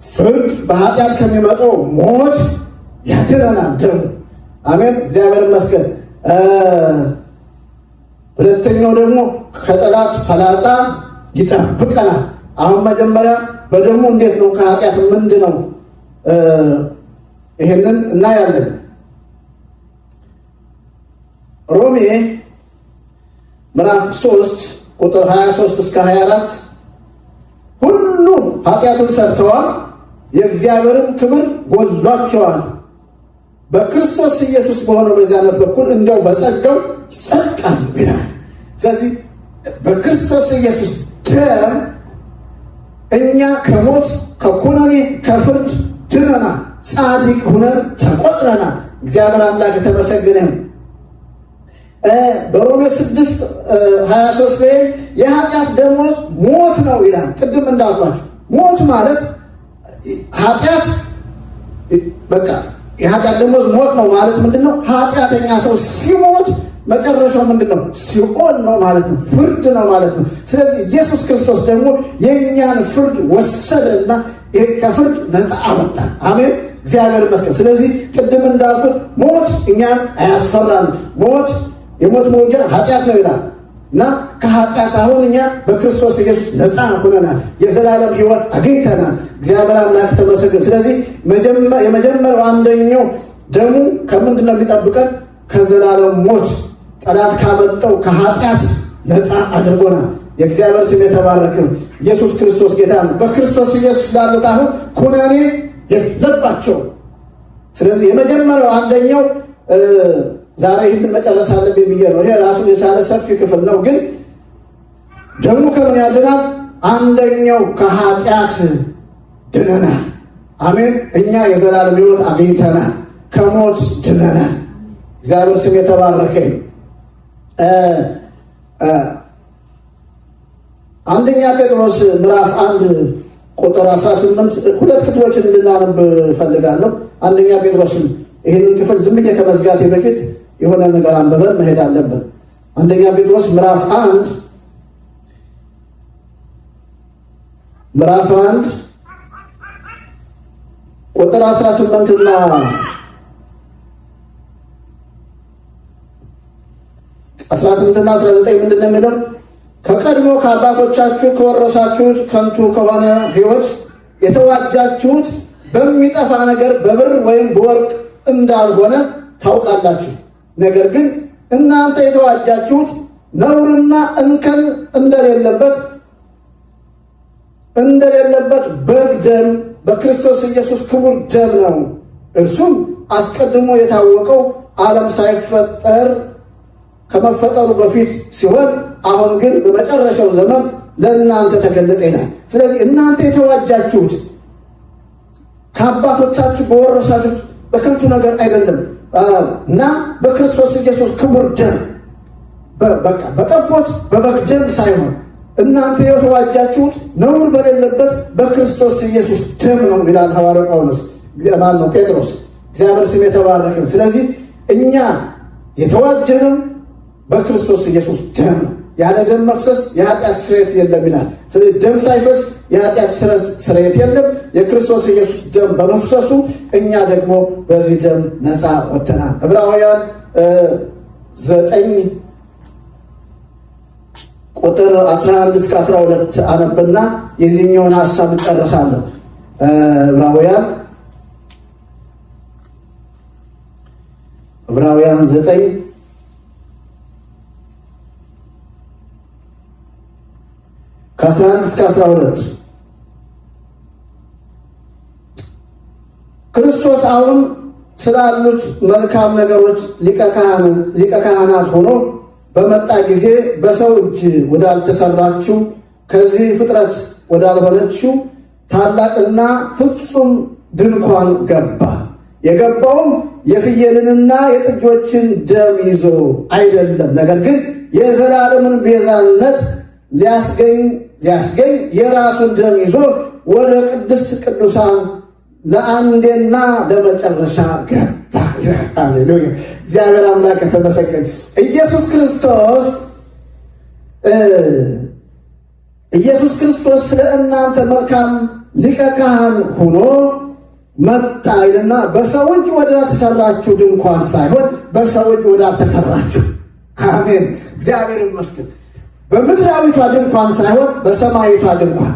ፍርድ፣ በኃጢአት ከሚመጣው ሞት ያድነናል ደሙ። አሜን፣ እግዚአብሔር ይመስገን። ሁለተኛው ደግሞ ከጠላት ፈላጻ ይጠብቀናል። አሁን መጀመሪያ በደሙ እንዴት ነው ከኃጢአት ምንድን ነው ይሄንን እናያለን። ሮሜ ምዕራፍ 3 ቁጥር 23 እስከ 24 ሁሉ ኃጢአትን ሰርተዋል፣ የእግዚአብሔርን ክብር ጎድሏቸዋል፣ በክርስቶስ ኢየሱስ በሆነው በዚያነት በኩል እንደው በጸጋው ይጸድቃሉ ይላል። ስለዚህ በክርስቶስ ኢየሱስ ደም እኛ ከሞት ከኩነኔ ከፍርድ ድነናል፣ ጻድቅ ሁነን ተቆጥረናል። እግዚአብሔር አምላክ የተመሰገነ ነው። በሮሜ 6:23 ላይ የኃጢአት ደሞዝ ሞት ነው ይላል። ቅድም እንዳልኳችሁ ሞት ማለት ኃጢአት በቃ የኃጢአት ደሞዝ ሞት ነው ማለት ምንድን ነው? ኃጢአተኛ ሰው ሲሞት መጨረሻው ምንድን ነው? ሲኦል ነው ማለት ነው፣ ፍርድ ነው ማለት ነው። ስለዚህ ኢየሱስ ክርስቶስ ደግሞ የእኛን ፍርድ ወሰደና ከፍርድ ነፃ አወጣን። አሜን፣ እግዚአብሔር ይመስገን። ስለዚህ ቅድም እንዳልኩት ሞት እኛን አያስፈራንም። ሞት የሞት መውጊያ ኃጢአት ነው ይላል እና ከኃጢአት አሁን እኛ በክርስቶስ ኢየሱስ ነፃ ሆነናል፣ የዘላለም ሕይወት አግኝተናል። እግዚአብሔር አምላክ ተመሰገነ። ስለዚህ የመጀመሪያው አንደኛው ደሙ ከምንድን ነው የሚጠብቀን? ከዘላለም ሞት ጠላት ካመጣው ከኃጢአት ነፃ አድርጎናል። የእግዚአብሔር ስም የተባረከ ነው። ኢየሱስ ክርስቶስ ጌታ ነው። በክርስቶስ ኢየሱስ ላሉት አሁን ኩነኔ የለባቸው። ስለዚህ የመጀመሪያው አንደኛው ዛሬ ይህን መጨረስ አለብኝ ብዬ ነው። ይሄ ራሱን የቻለ ሰፊ ክፍል ነው። ግን ደሙ ከምን ያድናል? አንደኛው ከኃጢአት ድነናል። አሜን። እኛ የዘላለም ሕይወት አግኝተናል፣ ከሞት ድነናል። እግዚአብሔር ስም የተባረከ። አንደኛ ጴጥሮስ ምዕራፍ 1 ቁጥር 18 ሁለት ክፍሎችን እንድናነብ እፈልጋለሁ። አንደኛ ጴጥሮስን ይህንን ክፍል ዝም ብዬ ከመዝጋቴ በፊት የሆነ ነገር አንብበን መሄድ አለብን። አንደኛ ጴጥሮስ ምዕራፍ 1 ቁጥር 18 እና 19 ምንድን ነው የሚለው? ከቀድሞ ከአባቶቻችሁ ከወረሳችሁት ከንቱ ከሆነ ሕይወት የተዋጃችሁት በሚጠፋ ነገር በብር ወይም በወርቅ እንዳልሆነ ታውቃላችሁ። ነገር ግን እናንተ የተዋጃችሁት ነውርና እንከን እንደሌለበት በግ ደም በክርስቶስ ኢየሱስ ክቡር ደም ነው። እርሱም አስቀድሞ የታወቀው ዓለም ሳይፈጠር ከመፈጠሩ በፊት ሲሆን አሁን ግን በመጨረሻው ዘመን ለእናንተ ተገለጠ ይላል። ስለዚህ እናንተ የተዋጃችሁት ከአባቶቻችሁ በወረሳችሁት በከንቱ ነገር አይደለም እና በክርስቶስ ኢየሱስ ክቡር ደም በጠቦት በበግ ደም ሳይሆን እናንተ የተዋጃችሁት ነውር በሌለበት በክርስቶስ ኢየሱስ ደም ነው ይላል ሐዋርያው ጳውሎስ። ጴጥሮስ። እግዚአብሔር ስም የተባረከ። ስለዚህ እኛ የተዋጀነው በክርስቶስ ኢየሱስ ደም ነው። ያለ ደም መፍሰስ የኃጢአት ስርየት የለም ይላል። ስለዚህ ደም ሳይፈስ የኃጢአት ስርየት የለም። የክርስቶስ ኢየሱስ ደም በመፍሰሱ እኛ ደግሞ በዚህ ደም ነፃ ወጥተናል። ዕብራውያን 9 ቁጥር 11 እስከ 12 አነብና የዚህኛውን ሐሳብ እጨርሳለሁ። ዕብራውያን 9 ከ11 እስከ 12 ክርስቶስ አሁን ስላሉት መልካም ነገሮች ሊቀ ካህናት ሆኖ በመጣ ጊዜ በሰው እጅ ወዳልተሰራችው ከዚህ ፍጥረት ወዳልሆነችው ታላቅና ፍጹም ድንኳን ገባ። የገባውም የፍየልንና የጥጆችን ደም ይዞ አይደለም፣ ነገር ግን የዘላለምን ቤዛነት ሊያስገኝ የራሱን ደም ይዞ ወደ ቅድስት ቅዱሳን ለአንዴና ለመጨረሻ ገባ። ሃሌሉያ! እግዚአብሔር አምላክ የተመሰገነ። ኢየሱስ ክርስቶስ ስለ እናንተ መልካም ሊቀ ካህን ሆኖ መጣ ይልና በሰው እጅ ወዳልተሰራችሁ ድንኳን ሳይሆን በሰው እጅ ወዳልተሰራችሁ። አሜን፣ እግዚአብሔር ይመስገን። በምድራዊቷ ድንኳን ሳይሆን በሰማያዊቷ ድንኳን፣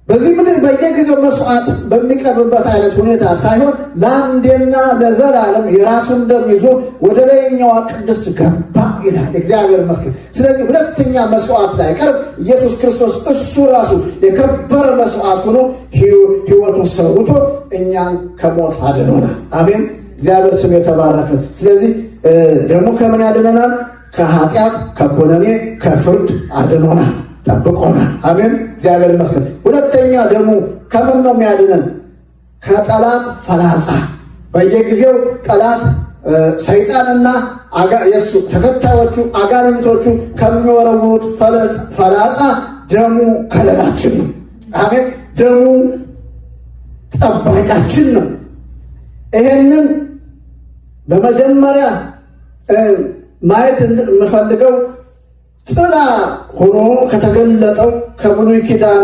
በዚህ ምድር በየጊዜው መስዋዕት በሚቀርብበት አይነት ሁኔታ ሳይሆን ለአንዴና ለዘላለም የራሱን ደም ይዞ ወደ ላይኛዋ ቅድስት ገባ ይላል። እግዚአብሔር ይመስገን። ስለዚህ ሁለተኛ መስዋዕት ላይ ቀርብ ኢየሱስ ክርስቶስ እሱ ራሱ የከበረ መስዋዕት ሆኖ ሕይወቱን ሰውቶ እኛን ከሞት አድኖናል። አሜን፣ እግዚአብሔር ስም የተባረከ። ስለዚህ ደግሞ ከምን ያድነናል? ከኃጢአት፣ ከኮነኔ፣ ከፍርድ አድኖናል፣ ጠብቆናል። አሜን፣ እግዚአብሔር ይመስገን። ሁለተኛ ደግሞ ከምን ነው የሚያድነን? ከጠላት ፈላጻ። በየጊዜው ጠላት ሰይጣንና የሱ ተከታዮቹ አጋንንቶቹ ከሚወረውሩት ፈላጻ ደሙ ከለላችን ነው። አሜን፣ ደሙ ጠባቂያችን ነው። ይሄንን በመጀመሪያ ማየት የምፈልገው ጥላ ሆኖ ከተገለጠው ከብሉይ ኪዳን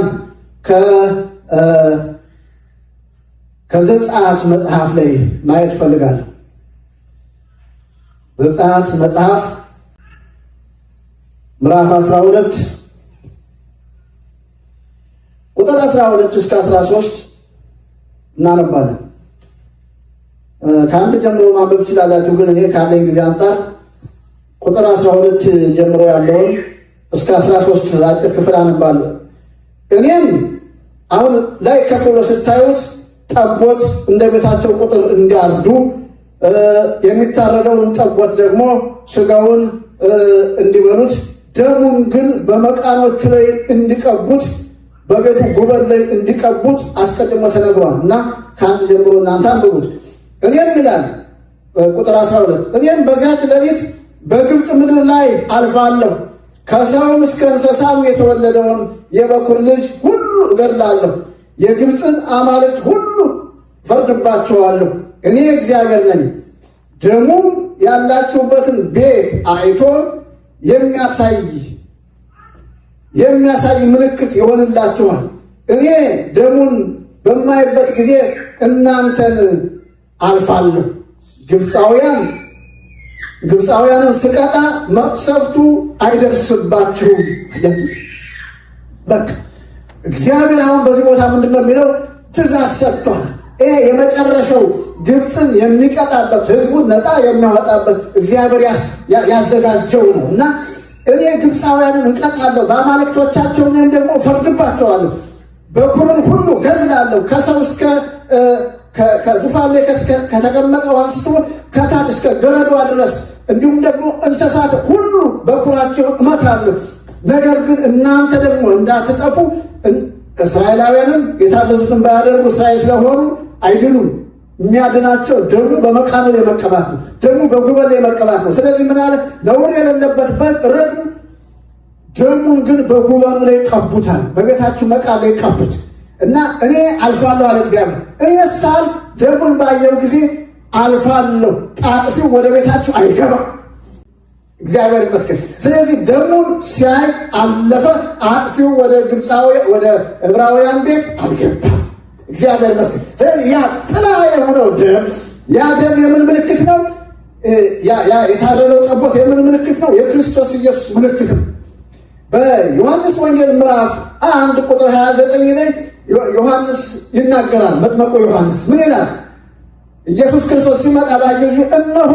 ከዘጸአት መጽሐፍ ላይ ማየት ፈልጋለሁ። ዘጸአት መጽሐፍ ምዕራፍ 12 ቁጥር 12 እስከ 13 እናነባለን። ከአንድ ጀምሮ ማንበብ ይችላላችሁ፣ ግን እኔ ካለኝ ጊዜ አንጻር ቁጥር 12 ጀምሮ ያለውን እስከ 13 አጭር ክፍል አነባለሁ። እኔም አሁን ላይ ከፍ ብሎ ስታዩት ጠቦት እንደ ቤታቸው ቁጥር እንዲያርዱ የሚታረደውን ጠቦት ደግሞ ስጋውን እንዲበሉት ደሙን ግን በመቃኖቹ ላይ እንዲቀቡት በቤቱ ጉበል ላይ እንዲቀቡት አስቀድሞ ተነግሯል እና ከአንድ ጀምሮ እናንተ አንብቡት። እኔም ይላል ቁጥር 12 እኔም በዚያች ሌሊት በግብፅ ምድር ላይ አልፋለሁ፣ ከሰውም እስከ እንስሳም የተወለደውን የበኩር ልጅ ሁሉ እገድላለሁ፣ የግብፅን አማልክት ሁሉ ፈርድባቸዋለሁ፣ እኔ እግዚአብሔር ነኝ። ደሙም ያላችሁበትን ቤት አይቶ የሚያሳይ ምልክት ይሆንላችኋል። እኔ ደሙን በማይበት ጊዜ እናንተን አልፋለሁ። ግብፃውያንን ስቀጣ መቅሰፍቱ አይደርስባችሁም። በቃ እግዚአብሔር አሁን በዚህ ቦታ ምንድን ነው የሚለው? ትእዛዝ ሰጥቷል። ይሄ የመጨረሻው ግብፅን የሚቀጣበት ህዝቡን ነፃ የሚያወጣበት እግዚአብሔር ያዘጋጀው ነው እና እኔ ግብፃውያንን እቀጣለሁ፣ በአማልክቶቻቸው እኔም ደግሞ ፈርድባቸዋለሁ፣ በኩርን ሁሉ ገድላለሁ፣ ከሰው እስከ ከዙፋን ላይ ከተቀመጠው አንስቶ ከታች እስከ ገረዷ ድረስ እንዲሁም ደግሞ እንስሳት ሁሉ በኩራቸውን እመታለሁ። ነገር ግን እናንተ ደግሞ እንዳትጠፉ እስራኤላውያንም የታዘዙትን ባያደርጉ እስራኤል ስለሆኑ አይድኑም። የሚያድናቸው ደሙ በመቃኑ ላይ መቀባት ነው። ደሙ በጉበል ላይ መቀባት ነው። ስለዚህ ምን አለ? ነውር የሌለበት በግ እረዱ፣ ደሙን ግን በጉበኑ ላይ ቀቡታል። በቤታችሁ መቃን ላይ ቀቡት እና እኔ አልፋለሁ አለ እግዚአብሔር። እኔ ሳልፍ ደሙን ባየው ጊዜ አልፋለሁ። ጣጥፊው ወደ ቤታችሁ አይገባም። እግዚአብሔር ይመስገን። ስለዚህ ደሙን ሲያይ አለፈ። አጥፊው ወደ ዕብራውያን ቤት አልገባም። እግዚአብሔር ይመስገን። ስለዚህ ያ ጥላ የሆነው ደም፣ ያ ደም የምን ምልክት ነው? የታረደው ጠቦት የምን ምልክት ነው? የክርስቶስ ኢየሱስ ምልክት ነው። በዮሐንስ ወንጌል ምዕራፍ 1 ቁጥር 29 ላይ ዮሐንስ ይናገራል። መጥምቁ ዮሐንስ ምን ይላል? ኢየሱስ ክርስቶስ ሲመጣ ባየ ጊዜ እነሆ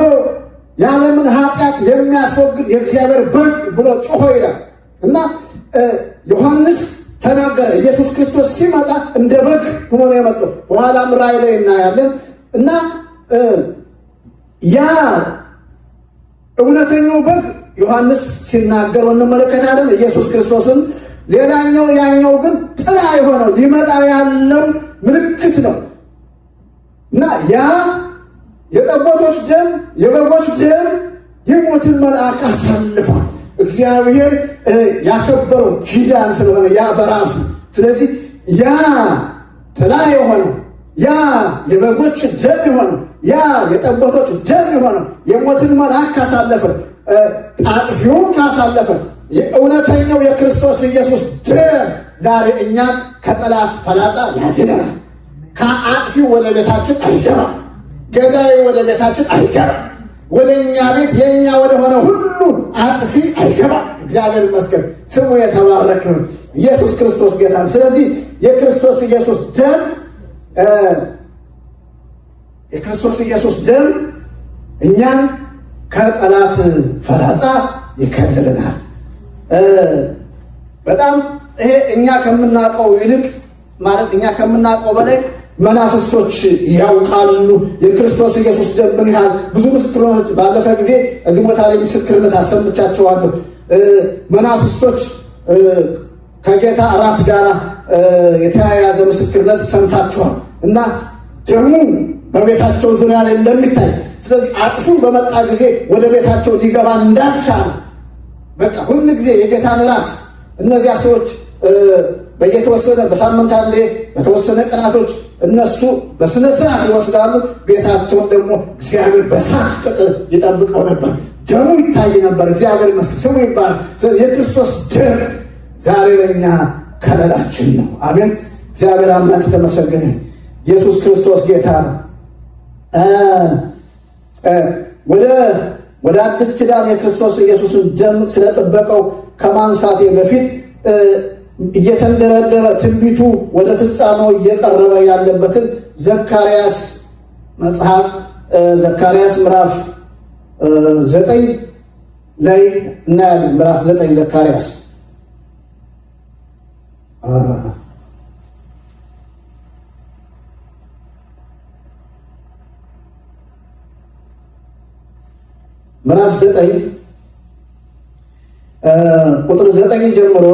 የዓለምን ኃጢአት የሚያስወግድ የእግዚአብሔር በግ ብሎ ጮሆ ይላል እና ዮሐንስ ተናገረ። ኢየሱስ ክርስቶስ ሲመጣ እንደ በግ ሆኖ ነው የመጣው። በኋላም ራእይ ላይ እናያለን እና ያ እውነተኛው በግ ዮሐንስ ሲናገር እንመለከታለን። ኢየሱስ ክርስቶስን ሌላኛው ያኛው ግን ጥላ የሆነው ሊመጣ ያለው ምልክት ነው እና ያ የጠቦቶች ደም፣ የበጎች ደም የሞትን መልአክ አሳልፏል። እግዚአብሔር ያከበረው ኪዳን ስለሆነ ያ በራሱ ስለዚህ ያ ጥላ የሆነው ያ የበጎች ደም የሆነው ያ የጠቦቶች ደም የሆነው የሞትን መልአክ ካሳለፈ ጣጥፊውን ካሳለፈ የእውነተኛው የክርስቶስ ኢየሱስ ደም ዛሬ እኛን ከጠላት ፈላጻ ያድነናል። ከአጥፊው ወደ ቤታችን አይገባም። ገዳዩ ወደ ቤታችን አይገባም። ወደ እኛ ቤት የእኛ ወደ ሆነ ሁሉ አጥፊ አይገባም። እግዚአብሔር ይመስገን፣ ስሙ የተባረከ ነው። ኢየሱስ ክርስቶስ ጌታ ነው። ስለዚህ የክርስቶስ ኢየሱስ ደም እኛን ከጠላት ፈላጻ ይከልለናል። በጣም ይሄ እኛ ከምናውቀው ይልቅ ማለት እኛ ከምናውቀው በላይ መናፍስቶች ያውቃሉ የክርስቶስ ኢየሱስ ደም ምን ያህል። ብዙ ምስክርነት ባለፈ ጊዜ እዚህ ቦታ ላይ ምስክርነት አሰምቻቸዋለሁ። መናፍስቶች ከጌታ እራት ጋር የተያያዘ ምስክርነት ሰምታችኋል እና ደሙ በቤታቸው ዙሪያ ላይ እንደሚታይ ስለዚህ አጥፊው በመጣ ጊዜ ወደ ቤታቸው ሊገባ እንዳልቻለ በቃ ሁሉ ጊዜ የጌታን እራት እነዚያ ሰዎች በየተወሰነ በሳምንት አንዴ በተወሰነ ቀናቶች እነሱ በስነ ስርዓት ይወስዳሉ። ቤታቸውን ደግሞ እግዚአብሔር በሳት ቅጥር ይጠብቀው ነበር። ደሙ ይታይ ነበር። እግዚአብሔር ይመስገን፣ ስሙ ይባላል። የክርስቶስ ደም ዛሬ ለእኛ ከለላችን ነው። አሜን። እግዚአብሔር አምላክ የተመሰገነ። ኢየሱስ ክርስቶስ ጌታ ነው። ወደ አዲስ ኪዳን የክርስቶስ ኢየሱስን ደም ስለጠበቀው ከማንሳቴ በፊት እየተንደረደረ ትንቢቱ ወደ ፍጻሜው እየቀረበ ያለበትን ዘካርያስ መጽሐፍ ዘካርያስ ምዕራፍ 9 ላይ እናያለን። ምዕራፍ 9 ዘካርያስ ምዕራፍ 9 ቁጥር 9 ጀምሮ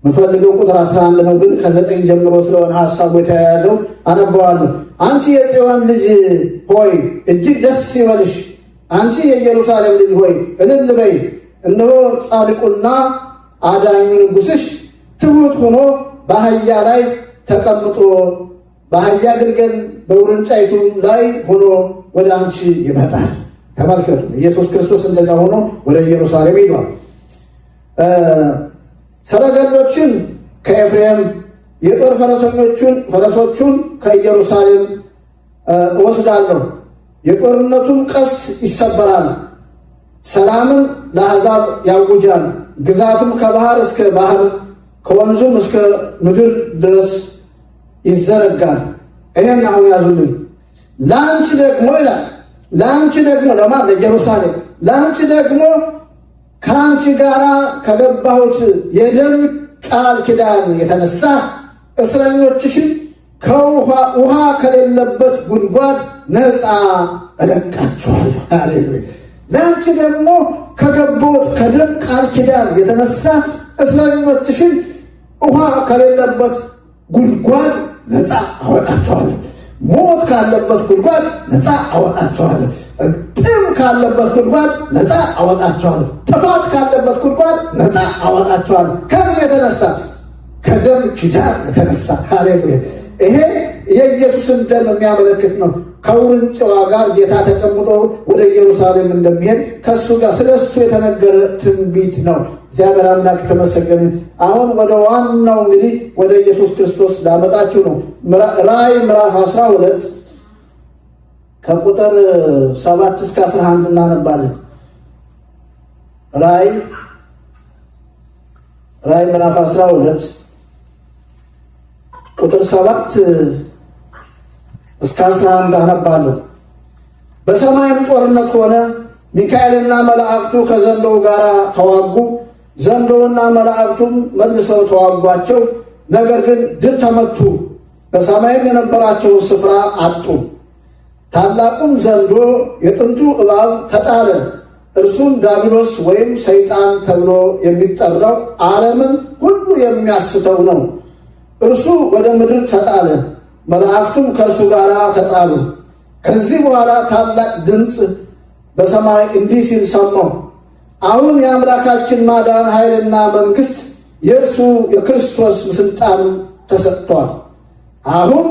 የምፈልገው ቁጥር 11 ነው፣ ግን ከ9 ጀምሮ ስለሆነ ሐሳቡ የተያያዘው አነበዋለሁ። አንቺ የጽዮን ልጅ ሆይ እጅግ ደስ ይበልሽ፣ አንቺ የኢየሩሳሌም ልጅ ሆይ እልል በይ። እነሆ ጻድቁና አዳኙ ንጉሥሽ ትሑት ሆኖ በአህያ ላይ ተቀምጦ በአህያ ግልገል በውርንጫይቱ ላይ ሆኖ ወደ አንቺ ይመጣል። ተመልከቱ፣ ኢየሱስ ክርስቶስ እንደዛ ሆኖ ወደ ኢየሩሳሌም ሄዷል። ሰረገሎችን ከኤፍሬም የጦር ፈረሶቹን ከኢየሩሳሌም እወስዳለሁ። የጦርነቱን ቀስት ይሰበራል፣ ሰላምን ለአሕዛብ ያውጃል። ግዛቱም ከባህር እስከ ባህር ከወንዙም እስከ ምድር ድረስ ይዘረጋል። ይሄን አሁን ያዙልኝ። ለአንቺ ደግሞ ይላል፣ ለአንቺ ደግሞ ለማን? ለኢየሩሳሌም። ለአንቺ ደግሞ ከአንቺ ጋር ከገባሁት የደም ቃል ኪዳን የተነሳ እስረኞችሽን ውሃ ከሌለበት ጉድጓድ ነፃ እለቃቸዋለሁ። ሃሌሉያ። ለአንቺ ደግሞ ከገባሁት ከደም ቃል ኪዳን የተነሳ እስረኞችሽን ውሃ ከሌለበት ጉድጓድ ነፃ አወጣቸዋለሁ። ሞት ካለበት ጉድጓድ ነፃ አወጣቸዋለሁ። ጥም ካለበት ጉድጓድ ነፃ አወጣቸዋለሁ። ጥፋት ካለበት ጉድጓድ ነፃ አወጣቸዋለሁ። ከምን የተነሳ? ከደም ኪዳን የተነሳ። ሃሌሉያ። ይሄ የኢየሱስን ደም የሚያመለክት ነው። ከውርንጫዋ ጋር ጌታ ተቀምጦ ወደ ኢየሩሳሌም እንደሚሄድ ከእሱ ጋር ስለ እሱ የተነገረ ትንቢት ነው። እግዚአብሔር አምላክ ተመሰገነ። አሁን ወደ ዋናው እንግዲህ ወደ ኢየሱስ ክርስቶስ ላመጣችሁ ነው። ራእይ ምዕራፍ 12 ከቁጥር 7 እስከ 11 እናነባለን። ራእይ ምዕራፍ 12 ቁጥር 7 እስከ 11 አነባለሁ። በሰማይም ጦርነት ሆነ፣ ሚካኤልና መላእክቱ ከዘንዶው ጋር ተዋጉ። ዘንዶውና መላእክቱም መልሰው ተዋጓቸው፣ ነገር ግን ድል ተመቱ። በሰማይም የነበራቸውን ስፍራ አጡ። ታላቁም ዘንዶ የጥንቱ እባብ ተጣለ። እርሱም ዲያብሎስ ወይም ሰይጣን ተብሎ የሚጠራው ዓለምን ሁሉ የሚያስተው ነው። እርሱ ወደ ምድር ተጣለ፣ መላእክቱም ከእርሱ ጋር ተጣሉ። ከዚህ በኋላ ታላቅ ድምፅ በሰማይ እንዲህ ሲል ሰማሁ፣ አሁን የአምላካችን ማዳን ኃይልና መንግሥት የእርሱ የክርስቶስ ስልጣን ተሰጥቷል። አሁን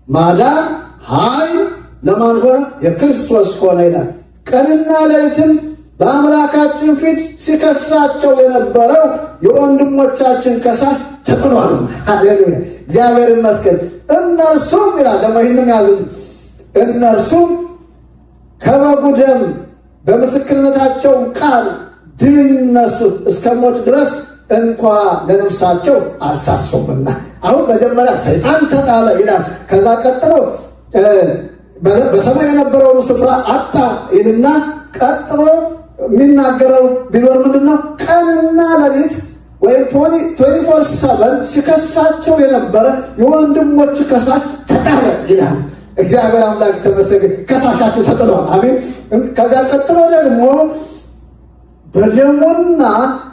ማዳን ኃይል ለማን ሆነ? የክርስቶስ ሆነ ይላል። ቀንና ሌሊትም በአምላካችን ፊት ሲከሳቸው የነበረው የወንድሞቻችን ከሳሽ ተጥሏል። ሃሌሉያ፣ እግዚአብሔር ይመስገን። እነርሱም ይላል ደግሞ ይህንም ያዙ፣ እነርሱም ከበጉ ደም በምስክርነታቸው ቃል ድል ነሱት፣ እስከ ሞት ድረስ እንኳ ለነፍሳቸው አልሳሱምና። አሁን መጀመሪያ ሰይጣን ተጣለ ይላል። ከዛ ቀጥሎ በሰማይ የነበረውን ስፍራ አጣ ይልና ቀጥሎ የሚናገረው ቢኖር ምንድን ነው? ቀንና ሌሊት ወይም 24/7 ሲከሳቸው የነበረ የወንድሞች ከሳሽ ተጣለ ይላል። እግዚአብሔር አምላክ ተመሰገነ። ከሳሻቸው ተጥሏል። አሜን። ከዚያ ቀጥሎ ደግሞ በደሙና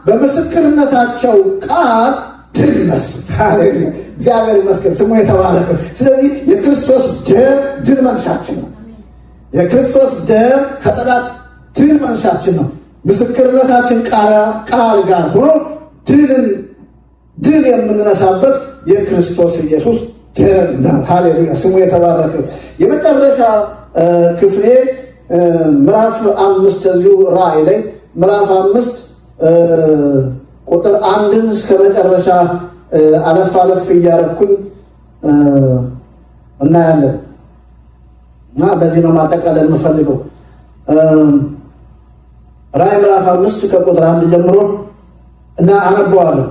በምስክርነታቸው ቃል ድል ነሱ። ሃሌሉያ፣ እግዚአብሔር ይመስገን፣ ስሙ የተባረከ። ስለዚህ የክርስቶስ ደም ድል መንሻችን ነው። የክርስቶስ ደም ከጠላት ድል መንሻችን ነው። ምስክርነታችን ቃል ጋር ሆኖ ድል የምንነሳበት የክርስቶስ ኢየሱስ ደም ነው። ሃሌሉያ፣ ስሙ የተባረከ። የመጨረሻ ክፍሌ ምዕራፍ 5 እዚሁ ራእይ ላይ ምዕራፍ 5 ቁጥር 1 እስከ መጨረሻ አለፍ እያረኩኝ እናያለን እና በዚህ ነው ማጠቃለል የምፈልገው። ራእይ ምዕራፍ 5 ከቁጥር 1 ጀምሮ እና አነበዋለሁ።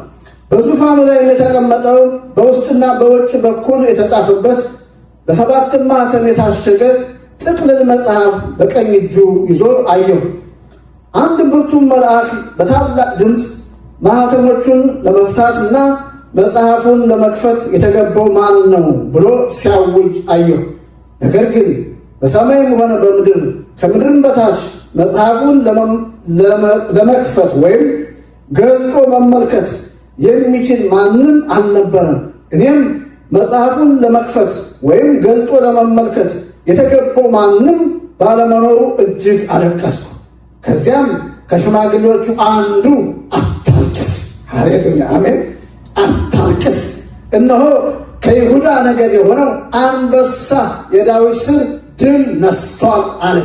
በዙፋኑ ላይ የተቀመጠው በውስጥና በውጭ በኩል የተጻፈበት በሰባትም ማኅተም የታሸገ ጥቅልል መጽሐፍ በቀኝ እጁ ይዞ አየሁ። አንድ ብርቱ መልአክ በታላቅ ድምፅ ማኅተሞቹን ለመፍታትና መጽሐፉን ለመክፈት የተገባው ማን ነው ብሎ ሲያውጅ አየሁ። ነገር ግን በሰማይም ሆነ በምድር ከምድርም በታች መጽሐፉን ለመክፈት ወይም ገልጦ መመልከት የሚችል ማንም አልነበረም። እኔም መጽሐፉን ለመክፈት ወይም ገልጦ ለመመልከት የተገባው ማንም ባለመኖሩ እጅግ አለቀስኩ። ከዚያም ከሽማግሌዎቹ አንዱ አታልቅስ፣ ሃሌሉያ አሜን፣ አታልቅስ፣ እነሆ ከይሁዳ ነገድ የሆነው አንበሳ የዳዊት ስር ድል ነስቷል አለ።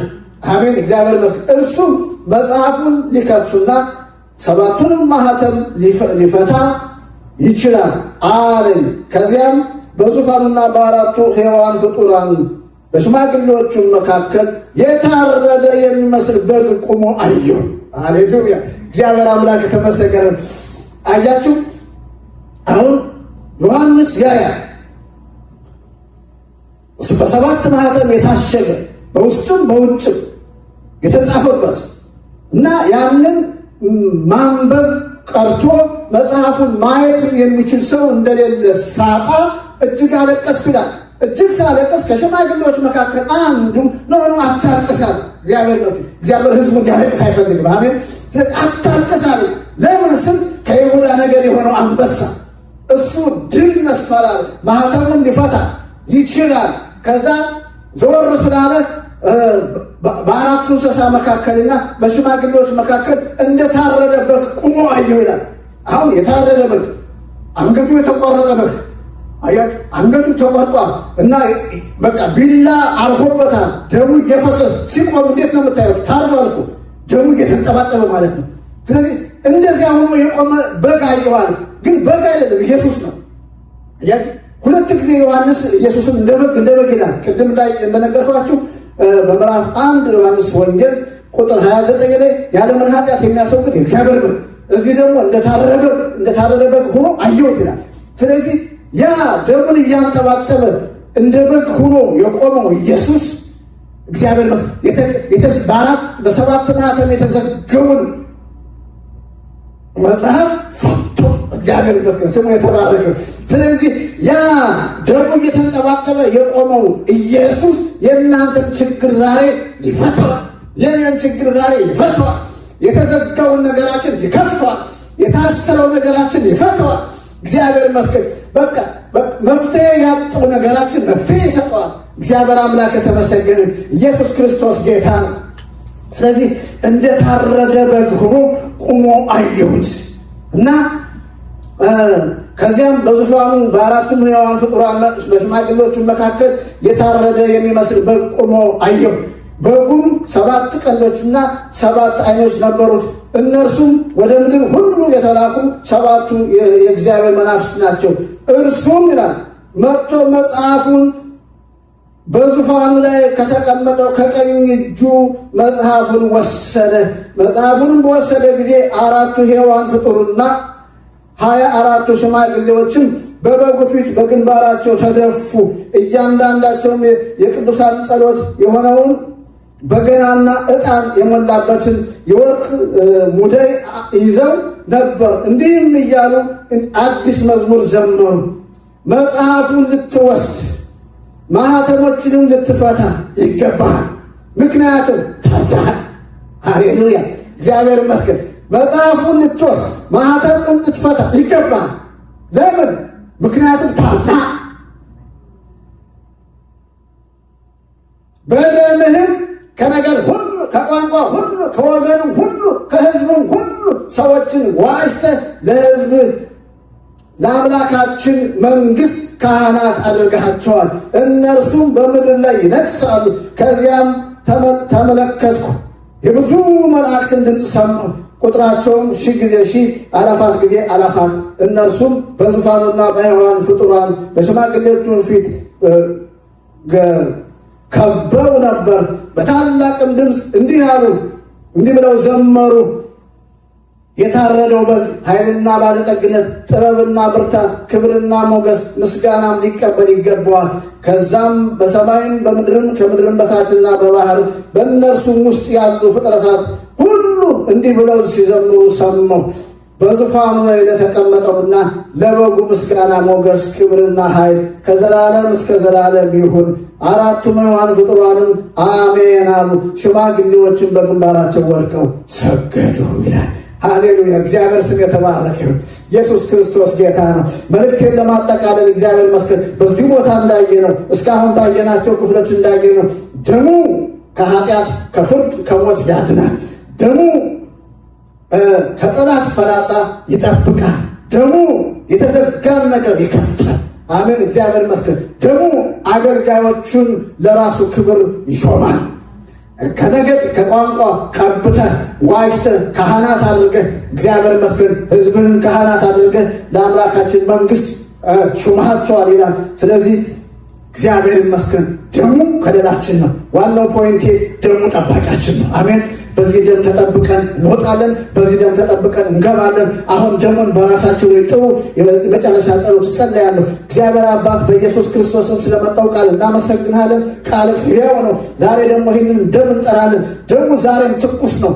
አሜን፣ እግዚአብሔር ይመስገን። እርሱ መጽሐፉን ሊከፍትና ሰባቱንም ማኅተም ሊፈታ ይችላል አለኝ። ከዚያም በዙፋኑና በአራቱ ሕያዋን ፍጡራን በሽማግሌዎቹም መካከል የታረደ የሚመስል በግ ቆሞ አየሁ። ሃሌሉያ! እግዚአብሔር አምላክ የተመሰገነ። አያችሁ፣ አሁን ዮሐንስ ያያል በሰባት ማኅተም የታሸገ በውስጥም በውጭም የተጻፈበት እና ያንን ማንበብ ቀርቶ መጽሐፉን ማየት የሚችል ሰው እንደሌለ ሳጣ እጅግ አለቀስኩ ይላል። እጅግ ሳለቀስ ከሽማግሌዎች መካከል አንዱ ነው አታልቅሳል። እግዚአብሔር ይመስገን። እግዚአብሔር ሕዝቡ እንዲያለቅስ አይፈልግም። አሜን። አታልቅሳል። ለምን ስል ከይሁዳ ነገድ የሆነው አንበሳ እሱ ድል ነስቷል። ማኅተሙን ሊፈታ ይችላል። ከዛ ዘወር ስላለ በአራቱ እንስሳ መካከልና በሽማግሌዎች መካከል እንደታረደ በግ ቁሞ አየሁ ይላል። አሁን የታረደ በግ፣ አንገቱ የተቆረጠ በግ፣ አንገቱ ተቆርጧል እና በቃ ቢላ አርፎበታል። ደሙ እየፈሰሰ ሲቆም እንዴት ነው የምታየው? ታርዷል እኮ ደሙ እየተንጠባጠበ ማለት ነው። ስለዚህ እንደዚያ ሆኖ የቆመ በግ አየዋል። ግን በግ አይደለም፣ ኢየሱስ ነው። ሁለት ጊዜ ዮሐንስ ኢየሱስን እንደ በግ ይላል። ቅድም እንደነገርኳችሁ በምዕራፍ 1 ዮሐንስ ወንጌል ቁጥር 29 ላይ ያለምን ኃጢአት የሚያስወግድ የእግዚአብሔር በግ፣ እዚህ ደግሞ እንደታረደ በግ ሆኖ አየሁት ይላል። ስለዚህ ያ ደሙን እያንጠባጠበ እንደ በግ ሆኖ የቆመው ኢየሱስ እግዚአብሔር በሰባት ማኅተም የተዘገውን መጽሐፍ ፈቶ እግዚአብሔር ይመስገን ስሙ የተባረከ። ስለዚህ ያ ደሙ እየተንጠባጠበ የቆመው ኢየሱስ የእናንተን ችግር ዛሬ ይፈታዋል። የእኛን ችግር ዛሬ ይፈታዋል። የተዘጋውን ነገራችን ይከፍተዋል። የታሰረው ነገራችን ይፈታዋል። እግዚአብሔር ይመስገን። በቃ መፍትሄ ያጣው ነገራችን መፍትሄ ይሰጠዋል። እግዚአብሔር አምላክ የተመሰገነ። ኢየሱስ ክርስቶስ ጌታ ነው። ስለዚህ እንደታረደ በግ ሆኖ ቁሞ አየሁት እና ከዚያም በዙፋኑ በአራቱም ሕያዋን ፍጡራን በሽማግሌዎቹ መካከል የታረደ የሚመስል በግ ቆሞ አየሁ። በጉም 7 ቀንዶችና 7 ዓይኖች ነበሩት። እነርሱም ወደ ምድር ሁሉ የተላኩ 7ቱ የእግዚአብሔር መናፍስት ናቸው። እርሱም ይላል መጥቶ መጽሐፉን በዙፋኑ ላይ ከተቀመጠው ከቀኝ እጁ መጽሐፉን ወሰደ። መጽሐፉንም በወሰደ ጊዜ 4ቱ ሕያዋን ፍጡርና 24ቱ ሽማግሌዎችም በበጉ ፊት በግንባራቸው ተደፉ። እያንዳንዳቸውም የቅዱሳን ጸሎት የሆነውን በገናና ዕጣን የሞላበትን የወርቅ ሙዳይ ይዘው ነበር። እንዲህም እያሉ አዲስ መዝሙር ዘመሩ። መጽሐፉን ልትወስድ ማኅተሞችንም ልትፈታ ይገባሃል፣ ምክንያቱም ታርደሃል። ሃሌሉያ! እግዚአብሔር ይመስገን። መጽሐፉን ልትወስድ ማኅተሙን ልትፈታ ይገባሃል። ለምን? ምክንያቱም ታርደሃል። በደምህም ከነገር ሁሉ ከቋንቋ ሁሉ ከወገንም ሁሉ ከሕዝብም ሁሉ ሰዎችን ዋጅተህ ለሕዝብ ለአምላካችን መንግሥት ካህናት አድርገሃቸዋል። እነርሱም በምድር ላይ ይነግሣሉ። ከዚያም ተመለከትኩ፣ የብዙ መላእክትን ድምፅ ሰማሁ። ቁጥራቸውም 1000 ጊዜ 1000 አላፋት ጊዜ አላፋት። እነርሱም በዙፋኑና በሕያዋን ፍጡራን በሽማግሌዎቹ ፊት ከበው ነበር። በታላቅም ድምፅ እንዲህ አሉ፣ እንዲህ ብለው ዘመሩ። የታረደው በግ ኃይልና ባለጠግነት፣ ጥበብና ብርታት፣ ክብርና ሞገስ፣ ምስጋናም ሊቀበል ይገባዋል። ከዛም በሰማይም በምድርም ከምድርም በታችና በባህር በእነርሱም ውስጥ ያሉ ፍጥረታት ሁሉ እንዲህ ብለው ሲዘምሩ ሰማሁ። በዙፋኑ ላይ ለተቀመጠውና ለበጉ ምስጋና፣ ሞገስ፣ ክብርና ኃይል ከዘላለም እስከ ዘላለም ይሁን። 4ቱም ሕያዋን ፍጡራንም አሜን አሉ። ሽማግሌዎችም በግንባራቸው ወድቀው ሰገዱ ይላል። ሃሌሉያ! እግዚአብሔር ስም የተባረከ ይሁን። ኢየሱስ ክርስቶስ ጌታ ነው። መልእክቴን ለማጠቃለል እግዚአብሔር ይመስገን በዚህ ቦታ እንዳየ ነው፣ እስካሁን ባየናቸው ክፍሎች እንዳየ ነው። ደሙ ከኃጢአት ከፍርድ ከሞት ያድናል። ደሙ ከጠላት ፈላጻ ይጠብቃል። ደሙ የተዘጋን ነገር ይከፍታል። አሜን። እግዚአብሔር ይመስገን። ደሙ አገልጋዮቹን ለራሱ ክብር ይሾማል። ከነገድ ከቋንቋ ቀብተህ ዋጅተህ ካህናት አድርገህ እግዚአብሔር ይመስገን ሕዝብህን ካህናት አድርገህ ለአምላካችን መንግስት ሹመሃቸዋል ይላል። ስለዚህ እግዚአብሔር ይመስገን ደሙ ከለላችን ነው። ዋናው ፖይንቴ ደሙ ጠባቂያችን ነው። አሜን። በዚህ ደም ተጠብቀን እንወጣለን። በዚህ ደም ተጠብቀን እንገባለን። አሁን ደሙን በራሳቸው ላይ ጥሩ የመጨረሻ ጸሎት ጸልያለሁ። እግዚአብሔር አባት በኢየሱስ ክርስቶስም ስለመጣው ቃል እናመሰግናለን። ቃል ሕያው ነው። ዛሬ ደግሞ ይህንን ደም እንጠራለን። ደሙ ዛሬም ትኩስ ነው።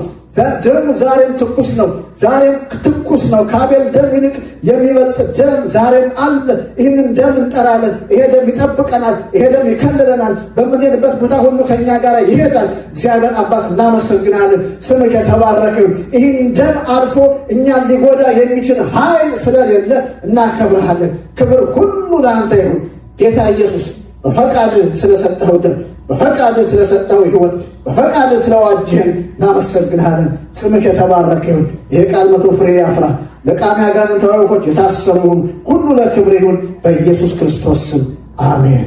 ደሙ ዛሬም ትኩስ ነው። ዛሬም ትኩስ ነው። ከአቤል ደም ይልቅ የሚበልጥ ደም ዛሬም አለ። ይህንን ደም እንጠራለን። ይሄ ደም ይጠብቀናል። ይሄ ደም ይከልለናል። በምንሄድበት ቦታ ሁሉ ከእኛ ጋር ይሄዳል። እግዚአብሔር አባት እናመሰግናለን። ስምህ የተባረከ ይሁን። ይህን ደም አልፎ እኛን ሊጎዳ የሚችል ኃይል ስለሌለ እናከብርሃለን። ክብር ሁሉ ለአንተ ይሁን ጌታ ኢየሱስ። በፈቃድ ስለሰጠኸው ደም፣ በፈቃድ ስለሰጠኸው ሕይወት፣ በፈቃድ ስለዋጅህን እናመሰግንሃለን። ስምህ የተባረከ ይሁን። ይህ ቃል 100 ፍሬ ያፍራ። ለቃሚ አጋንንታዊ ወፎች የታሰሩ ሁሉ ለክብር ይሁን። በኢየሱስ ክርስቶስ ስም አሜን።